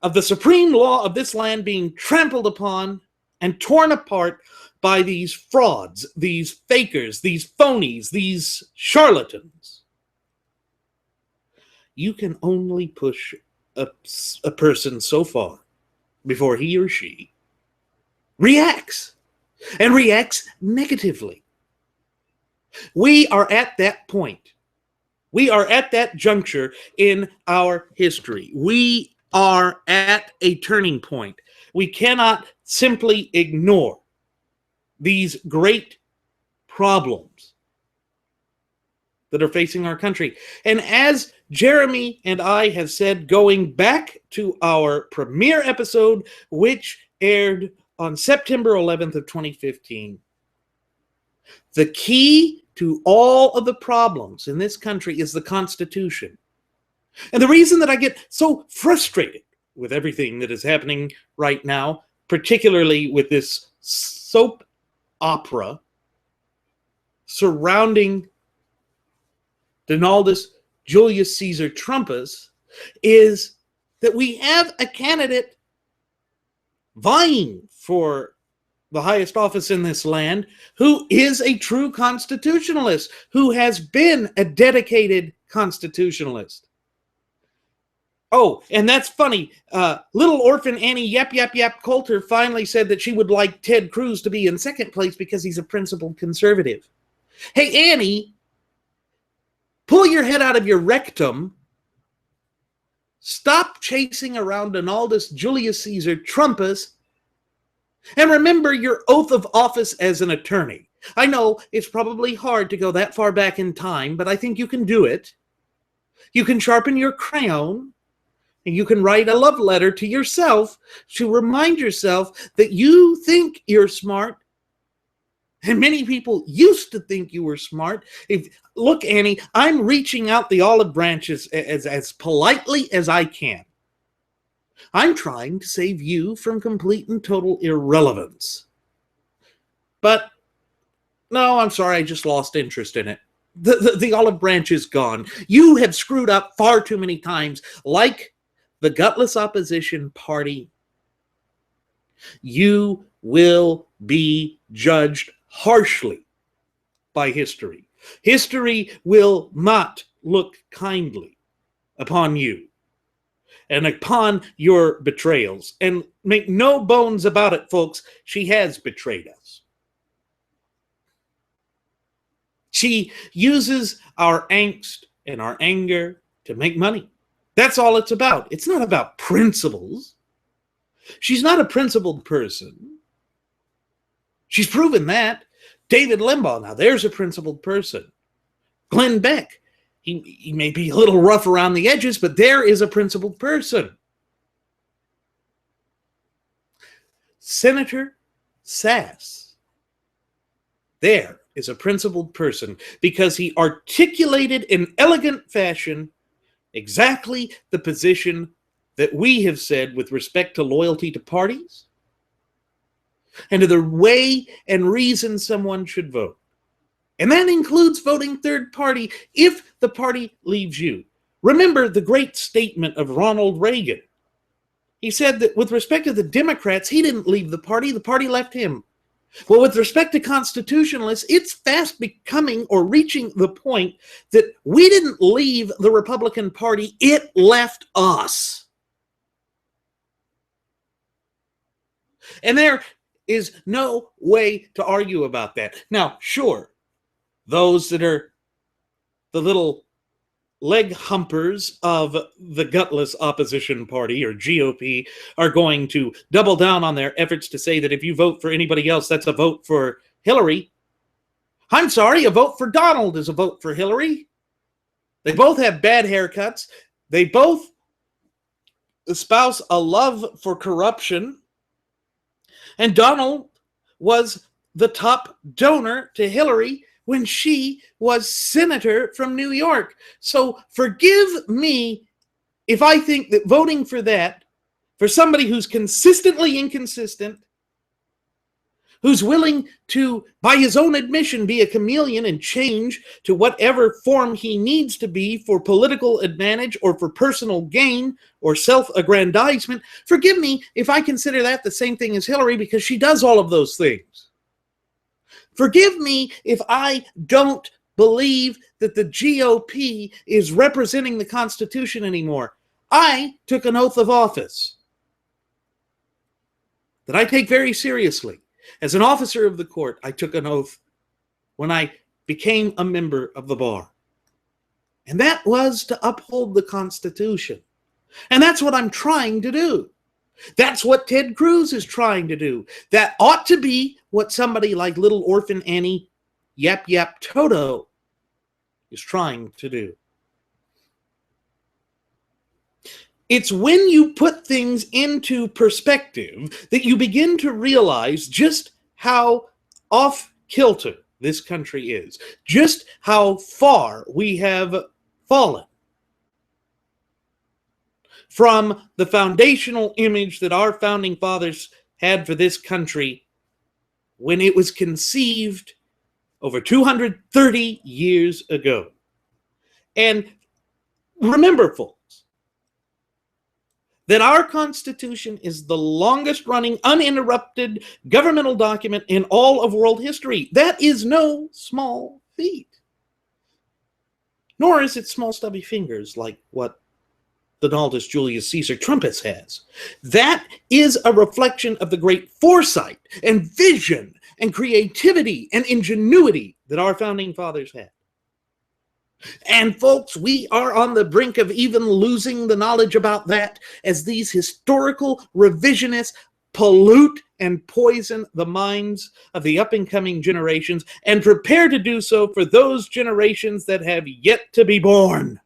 of the supreme law of this land being trampled upon and torn apart by these frauds, these fakers, these phonies, these charlatans. You can only push a person so far before he or she reacts, and reacts negatively. We are at that point. We are at that juncture in our history. We are at a turning point. We cannot simply ignore these great problems that are facing our country. And as Jeremy and I have said, going back to our premiere episode, which aired on September 11th of 2015, the key to all of the problems in this country is the Constitution. And the reason that I get so frustrated with everything that is happening right now, particularly with this soap opera surrounding Donaldus Julius Caesar Trumpus, is that we have a candidate vying for the highest office in this land who is a true constitutionalist, who has been a dedicated constitutionalist. Oh, and that's funny. Little orphan Annie Yap Yap Yap Coulter finally said that she would like Ted Cruz to be in second place because he's a principled conservative. Hey, Annie, pull your head out of your rectum. Stop chasing around Donaldus Julius Caesar Trumpus, and remember your oath of office as an attorney. I know it's probably hard to go that far back in time, but I think you can do it. You can sharpen your crayon, and you can write a love letter to yourself to remind yourself that you think you're smart. And many people used to think you were smart. Look, Annie, I'm reaching out the olive branches as politely as I can. I'm trying to save you from complete and total irrelevance. But, no, I'm sorry, I just lost interest in it. The olive branch is gone. You have screwed up far too many times. Like the gutless opposition party, you will be judged harshly by history. History will not look kindly upon you and upon your betrayals. And make no bones about it, folks, she has betrayed us. She uses our angst and our anger to make money. That's all it's about. It's not about principles. She's not a principled person. She's proven that. David Limbaugh, now there's a principled person. Glenn Beck, he may be a little rough around the edges, but there is a principled person. Senator Sass, there is a principled person because he articulated in elegant fashion exactly the position that we have said with respect to loyalty to parties and to the way and reason someone should vote. And that includes voting third party if the party leaves you. Remember the great statement of Ronald Reagan. He said that with respect to the Democrats, he didn't leave the party left him. Well, with respect to constitutionalists, it's fast becoming or reaching the point that we didn't leave the Republican Party, it left us. And there is no way to argue about that. Now, sure, those that are the little leg humpers of the gutless opposition party or GOP are going to double down on their efforts to say that if you vote for anybody else, that's a vote for Hillary. I'm sorry, a vote for Donald is a vote for Hillary. They both have bad haircuts. They both espouse a love for corruption. And Donald was the top donor to Hillary when she was senator from New York. So forgive me if I think that voting for that, for somebody who's consistently inconsistent, who's willing to, by his own admission, be a chameleon and change to whatever form he needs to be for political advantage or for personal gain or self-aggrandizement, forgive me if I consider that the same thing as Hillary because she does all of those things. Forgive me if I don't believe that the GOP is representing the Constitution anymore. I took an oath of office that I take very seriously. As an officer of the court, I took an oath when I became a member of the bar. And that was to uphold the Constitution. And that's what I'm trying to do. That's what Ted Cruz is trying to do. That ought to be what somebody like little orphan Annie Yap Yap Toto is trying to do. It's when you put things into perspective that you begin to realize just how off kilter this country is, just how far we have fallen from the foundational image that our founding fathers had for this country when it was conceived over 230 years ago. And remember, folks, that our Constitution is the longest running uninterrupted governmental document in all of world history. That is no small feat. Nor is it small stubby fingers like what Donaldus Julius Caesar Trumpus has. That is a reflection of the great foresight and vision and creativity and ingenuity that our founding fathers had. And folks, we are on the brink of even losing the knowledge about that as these historical revisionists pollute and poison the minds of the up-and-coming generations and prepare to do so for those generations that have yet to be born.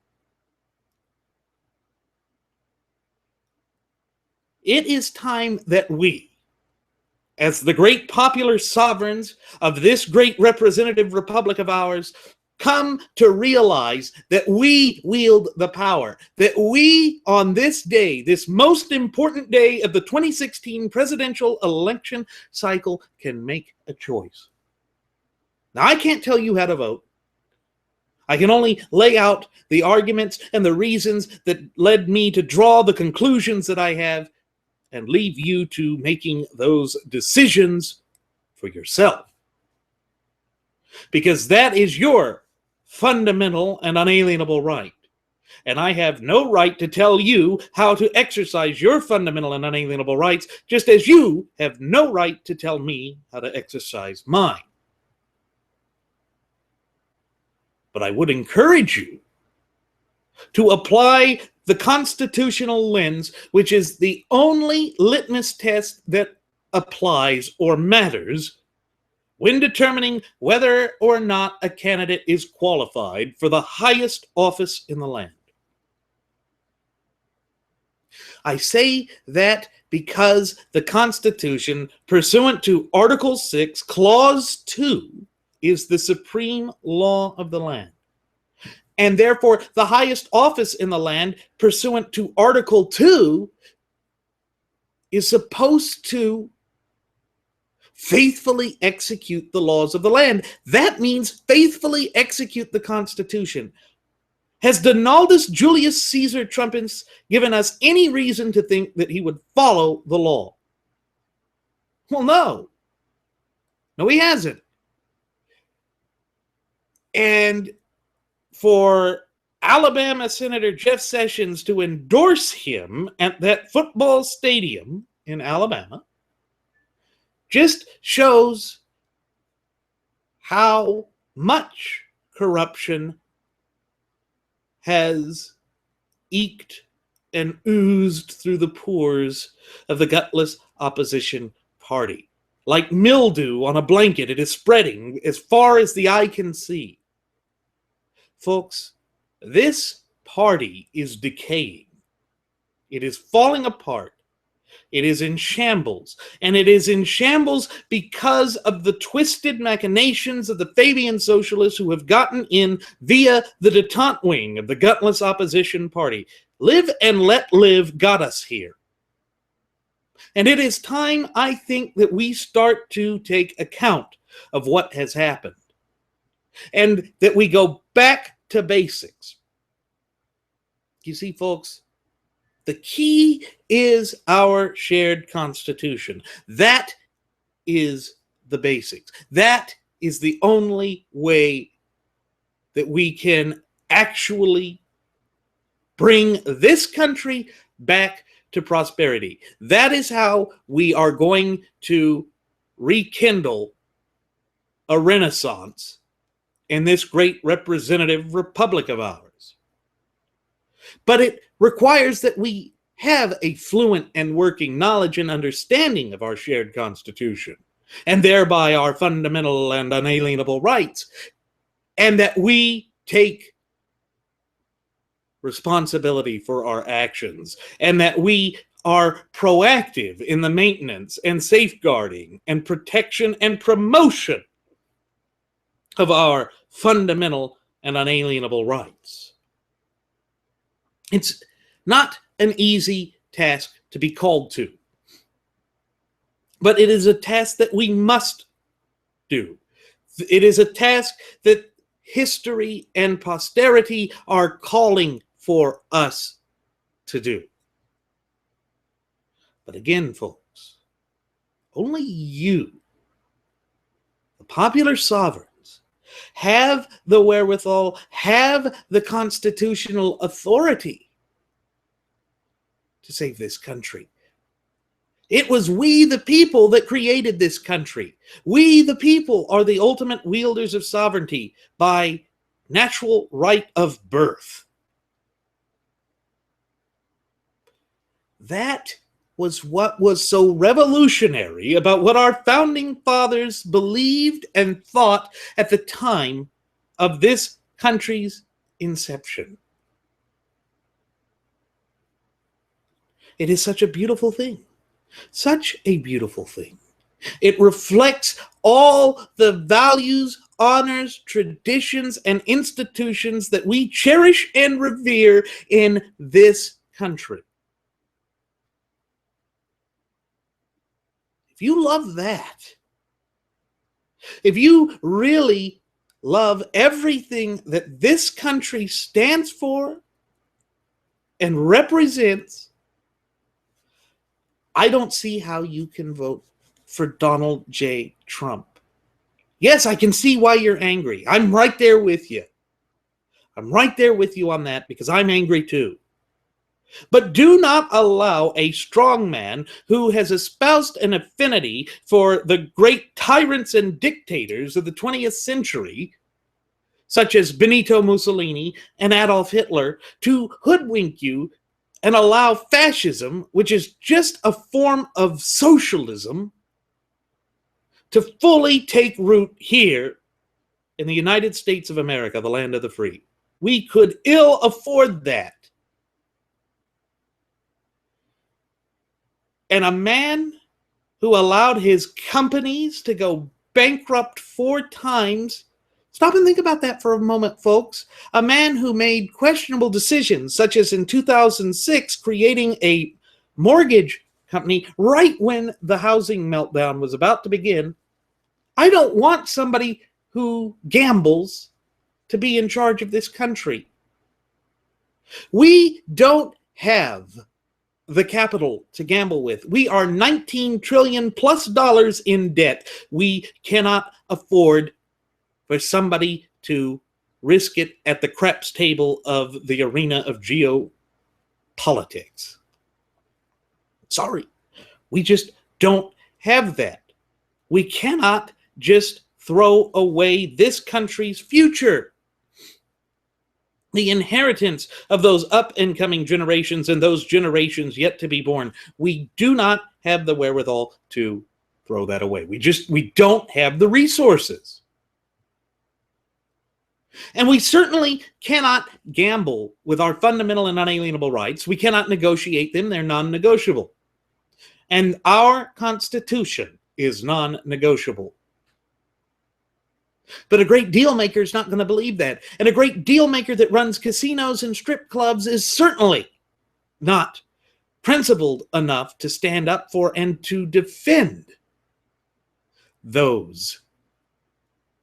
It is time that we, as the great popular sovereigns of this great representative republic of ours, come to realize that we wield the power, that we on this day, this most important day of the 2016 presidential election cycle, can make a choice. Now, I can't tell you how to vote. I can only lay out the arguments and the reasons that led me to draw the conclusions that I have and leave you to making those decisions for yourself. Because that is your fundamental and unalienable right. And I have no right to tell you how to exercise your fundamental and unalienable rights, just as you have no right to tell me how to exercise mine. But I would encourage you to apply the constitutional lens, which is the only litmus test that applies or matters when determining whether or not a candidate is qualified for the highest office in the land. I say that because the Constitution, pursuant to Article 6, Clause 2, is the supreme law of the land. And therefore, the highest office in the land, pursuant to Article 2, is supposed to faithfully execute the laws of the land. That means faithfully execute the Constitution. Has Donaldus Julius Caesar Trumpus given us any reason to think that he would follow the law? Well, no. No, he hasn't. And for Alabama Senator Jeff Sessions to endorse him at that football stadium in Alabama just shows how much corruption has eked and oozed through the pores of the gutless opposition party. Like mildew on a blanket, it is spreading as far as the eye can see. Folks, this party is decaying. It is falling apart. It is in shambles. And it is in shambles because of the twisted machinations of the Fabian socialists who have gotten in via the detente wing of the gutless opposition party. Live and let live got us here. And it is time, I think, that we start to take account of what has happened. And that we go back to basics. You see, folks, the key is our shared Constitution. That is the basics. That is the only way that we can actually bring this country back to prosperity. That is how we are going to rekindle a renaissance in this great representative republic of ours. But it requires that we have a fluent and working knowledge and understanding of our shared Constitution, and thereby our fundamental and unalienable rights, and that we take responsibility for our actions, and that we are proactive in the maintenance and safeguarding and protection and promotion of our fundamental and unalienable rights. It's not an easy task to be called to, but it is a task that we must do. It is a task that history and posterity are calling for us to do. But again, folks, only you, the popular sovereigns, have the wherewithal, have the constitutional authority to save this country. It was we, the people, that created this country. We, the people, are the ultimate wielders of sovereignty by natural right of birth. That was what was so revolutionary about what our founding fathers believed and thought at the time of this country's inception. It is such a beautiful thing. Such a beautiful thing. It reflects all the values, honors, traditions, and institutions that we cherish and revere in this country. If you love that, if you really love everything that this country stands for and represents, I don't see how you can vote for Donald J. Trump. Yes, I can see why you're angry. I'm right there with you. I'm right there with you on that because I'm angry too. But do not allow a strong man who has espoused an affinity for the great tyrants and dictators of the 20th century, such as Benito Mussolini and Adolf Hitler, to hoodwink you and allow fascism, which is just a form of socialism, to fully take root here in the United States of America, the land of the free. We could ill afford that. And a man who allowed his companies to go bankrupt 4 times. Stop and think about that for a moment, folks. A man who made questionable decisions, such as in 2006, creating a mortgage company right when the housing meltdown was about to begin. I don't want somebody who gambles to be in charge of this country. We don't have the capital to gamble with. We are $19 trillion plus in debt. We cannot afford for somebody to risk it at the craps table of the arena of geopolitics. Sorry, we just don't have that. We cannot just throw away this country's future. The inheritance of those up-and-coming generations and those generations yet to be born. We do not have the wherewithal to throw that away. We don't have the resources. And we certainly cannot gamble with our fundamental and unalienable rights. We cannot negotiate them. They're non-negotiable. And our Constitution is non-negotiable. But a great deal maker is not going to believe that. And a great deal maker that runs casinos and strip clubs is certainly not principled enough to stand up for and to defend those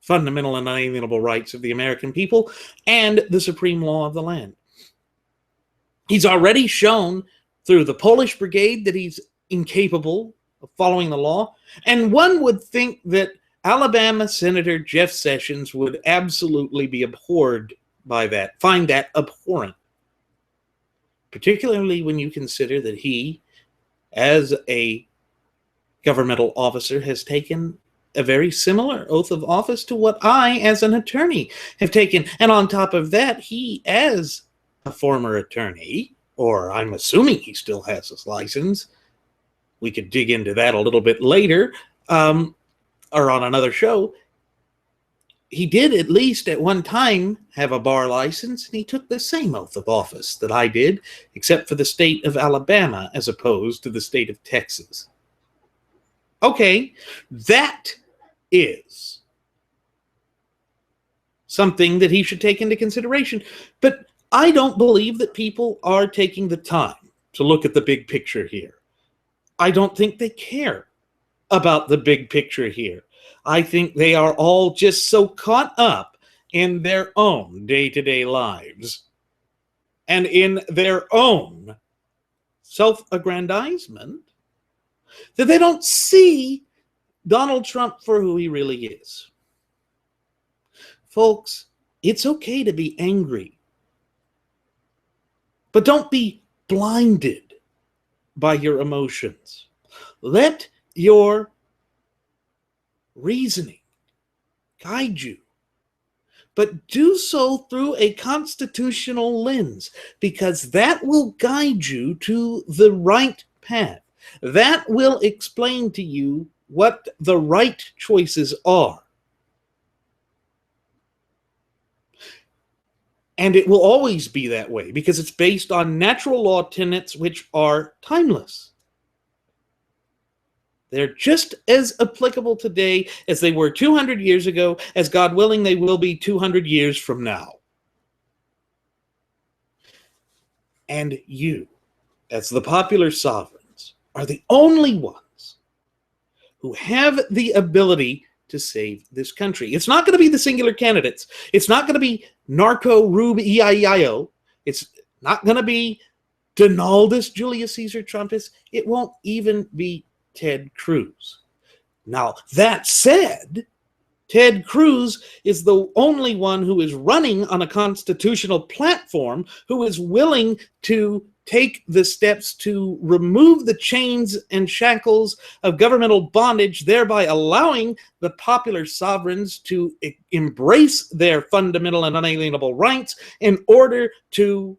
fundamental and unalienable rights of the American people and the supreme law of the land. He's already shown through the Polish Brigade that he's incapable of following the law. And one would think that Alabama Senator Jeff Sessions would absolutely be abhorred by that, find that abhorrent. Particularly when you consider that he, as a governmental officer, has taken a very similar oath of office to what I, as an attorney, have taken. And on top of that, he, as a former attorney, or I'm assuming he still has his license. We could dig into that a little bit later, or on another show. He did at least at one time have a bar license, and he took the same oath of office that I did, except for the state of Alabama as opposed to the state of Texas. Okay, that is something that he should take into consideration. But I don't believe that people are taking the time to look at the big picture here. I don't think they care about the big picture here. I think they are all just so caught up in their own day-to-day lives and in their own self-aggrandizement that they don't see Donald Trump for who he really is. Folks, it's okay to be angry, but don't be blinded by your emotions. Let your reasoning guide you, but do so through a constitutional lens, because that will guide you to the right path. That will explain to you what the right choices are. And it will always be that way because it's based on natural law tenets which are timeless. They're just as applicable today as they were 200 years ago, as God willing they will be 200 years from now. And you, as the popular sovereigns, are the only ones who have the ability to save this country. It's not going to be the singular candidates. It's not going to be Narco Rube EIEIO. It's not going to be Donaldus Julius Caesar Trumpus. It won't even be Ted Cruz. Now, that said, Ted Cruz is the only one who is running on a constitutional platform who is willing to take the steps to remove the chains and shackles of governmental bondage, thereby allowing the popular sovereigns to embrace their fundamental and unalienable rights in order to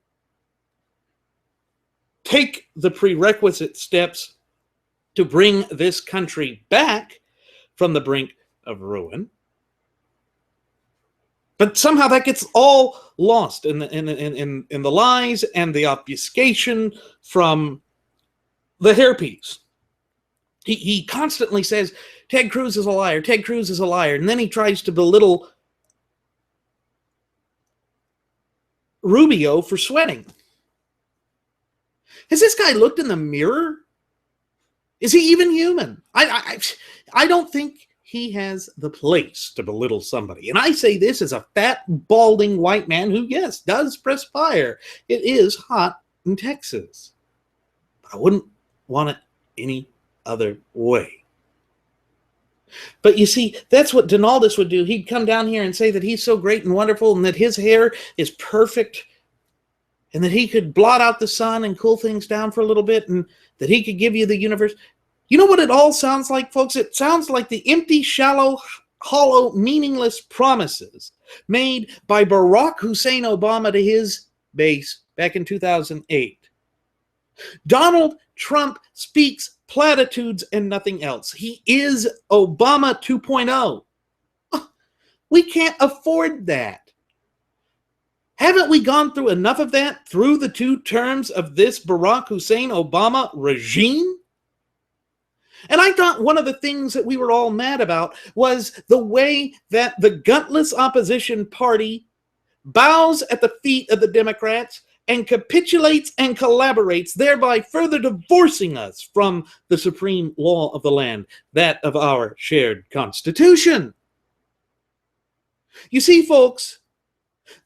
take the prerequisite steps to bring this country back from the brink of ruin. But somehow that gets all lost in the lies and the obfuscation from the hairpiece. He constantly says, Ted Cruz is a liar, Ted Cruz is a liar. And then he tries to belittle Rubio for sweating. Has this guy looked in the mirror? Is he even human? I don't think he has the place to belittle somebody. And I say this as a fat, balding white man who, yes, does perspire. It is hot in Texas. I wouldn't want it any other way. But you see, that's what Donaldus would do. He'd come down here and say that he's so great and wonderful and that his hair is perfect and that he could blot out the sun and cool things down for a little bit and that he could give you the universe. You know what it all sounds like, folks? It sounds like the empty, shallow, hollow, meaningless promises made by Barack Hussein Obama to his base back in 2008. Donald Trump speaks platitudes and nothing else. He is Obama 2.0. We can't afford that. Haven't we gone through enough of that through the 2 terms of this Barack Hussein Obama regime? And I thought one of the things that we were all mad about was the way that the gutless opposition party bows at the feet of the Democrats and capitulates and collaborates, thereby further divorcing us from the supreme law of the land, that of our shared Constitution. You see, folks,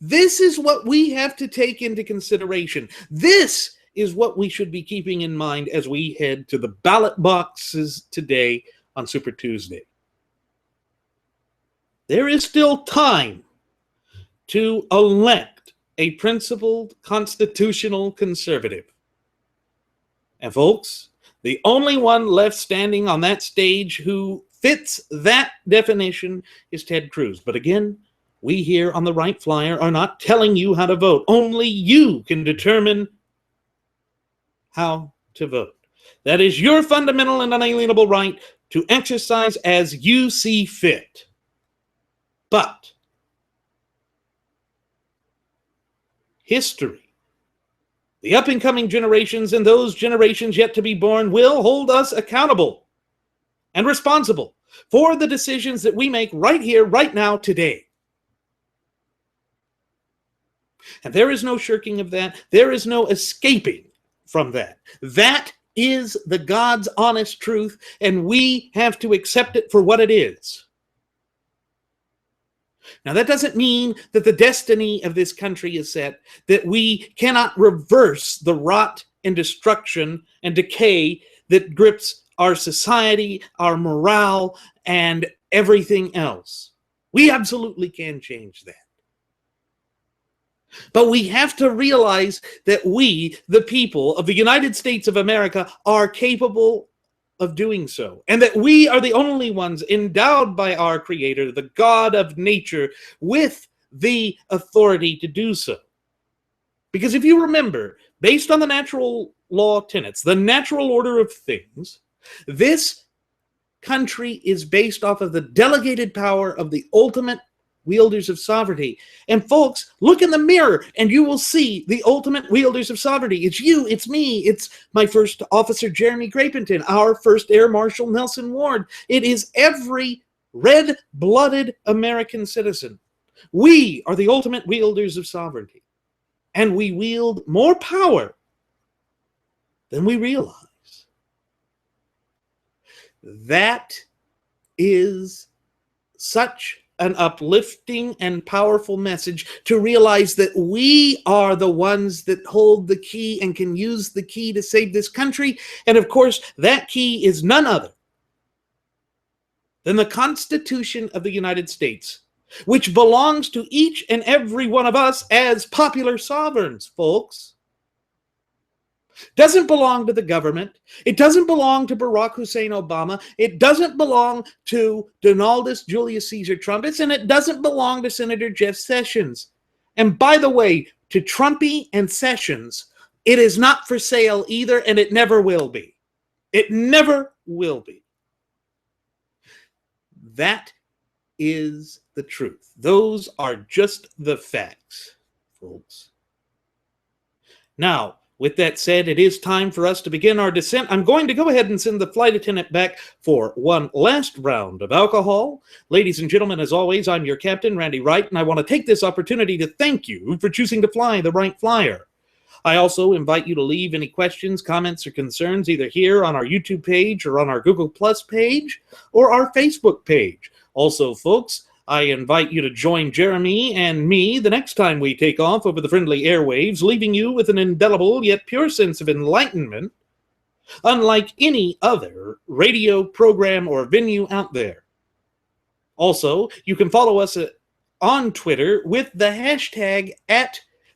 this is what we have to take into consideration. This is what we should be keeping in mind as we head to the ballot boxes today on Super Tuesday. There is still time to elect a principled constitutional conservative. And folks, the only one left standing on that stage who fits that definition is Ted Cruz. But again, we here on the Wright Flyer are not telling you how to vote. Only you can determine how to vote. That is your fundamental and unalienable right to exercise as you see fit. But history, the up-and-coming generations and those generations yet to be born will hold us accountable and responsible for the decisions that we make right here, right now, today. And there is no shirking of that. There is no escaping from that. That is the God's honest truth, and we have to accept it for what it is. Now, that doesn't mean that the destiny of this country is set, that we cannot reverse the rot and destruction and decay that grips our society, our morale, and everything else. We absolutely can change that. But we have to realize that we, the people of the United States of America, are capable of doing so, and that we are the only ones endowed by our Creator, the God of nature, with the authority to do so. Because if you remember, based on the natural law tenets, the natural order of things, this country is based off of the delegated power of the ultimate wielders of sovereignty. And folks, look in the mirror and you will see the ultimate wielders of sovereignty. It's you, it's me, it's my first officer, Jeremy Grapenton, our first Air Marshal, Nelson Ward. It is every red-blooded American citizen. We are the ultimate wielders of sovereignty. And we wield more power than we realize. That is such an uplifting and powerful message, to realize that we are the ones that hold the key and can use the key to save this country. And of course, that key is none other than the Constitution of the United States, which belongs to each and every one of us as popular sovereigns, folks. Doesn't belong to the government. It doesn't belong to Barack Hussein Obama. It doesn't belong to Donaldus Julius Caesar Trumpets, and it doesn't belong to Senator Jeff Sessions. And by the way, to Trumpy and Sessions, it is not for sale either, and it never will be. It never will be. That is the truth. Those are just the facts, folks. Now, with that said, it is time for us to begin our descent. I'm going to go ahead and send the flight attendant back for one last round of alcohol. Ladies and gentlemen, as always, I'm your captain, Randy Wright, and I want to take this opportunity to thank you for choosing to fly the Wright Flyer. I also invite you to leave any questions, comments, or concerns either here on our YouTube page or on our Google Plus page or our Facebook page. Also, folks, I invite you to join Jeremy and me the next time we take off over the friendly airwaves, leaving you with an indelible yet pure sense of enlightenment, unlike any other radio program or venue out there. Also, you can follow us on Twitter with the hashtag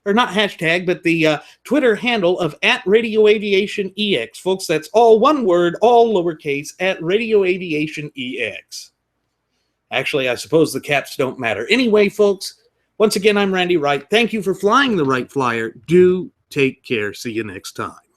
the Twitter handle of @RadioAviationEX. Folks, that's all one word, all lowercase, @RadioAviationEX. Actually, I suppose the caps don't matter. Anyway, folks, once again, I'm Randy Wright. Thank you for flying the Wright Flyer. Do take care. See you next time.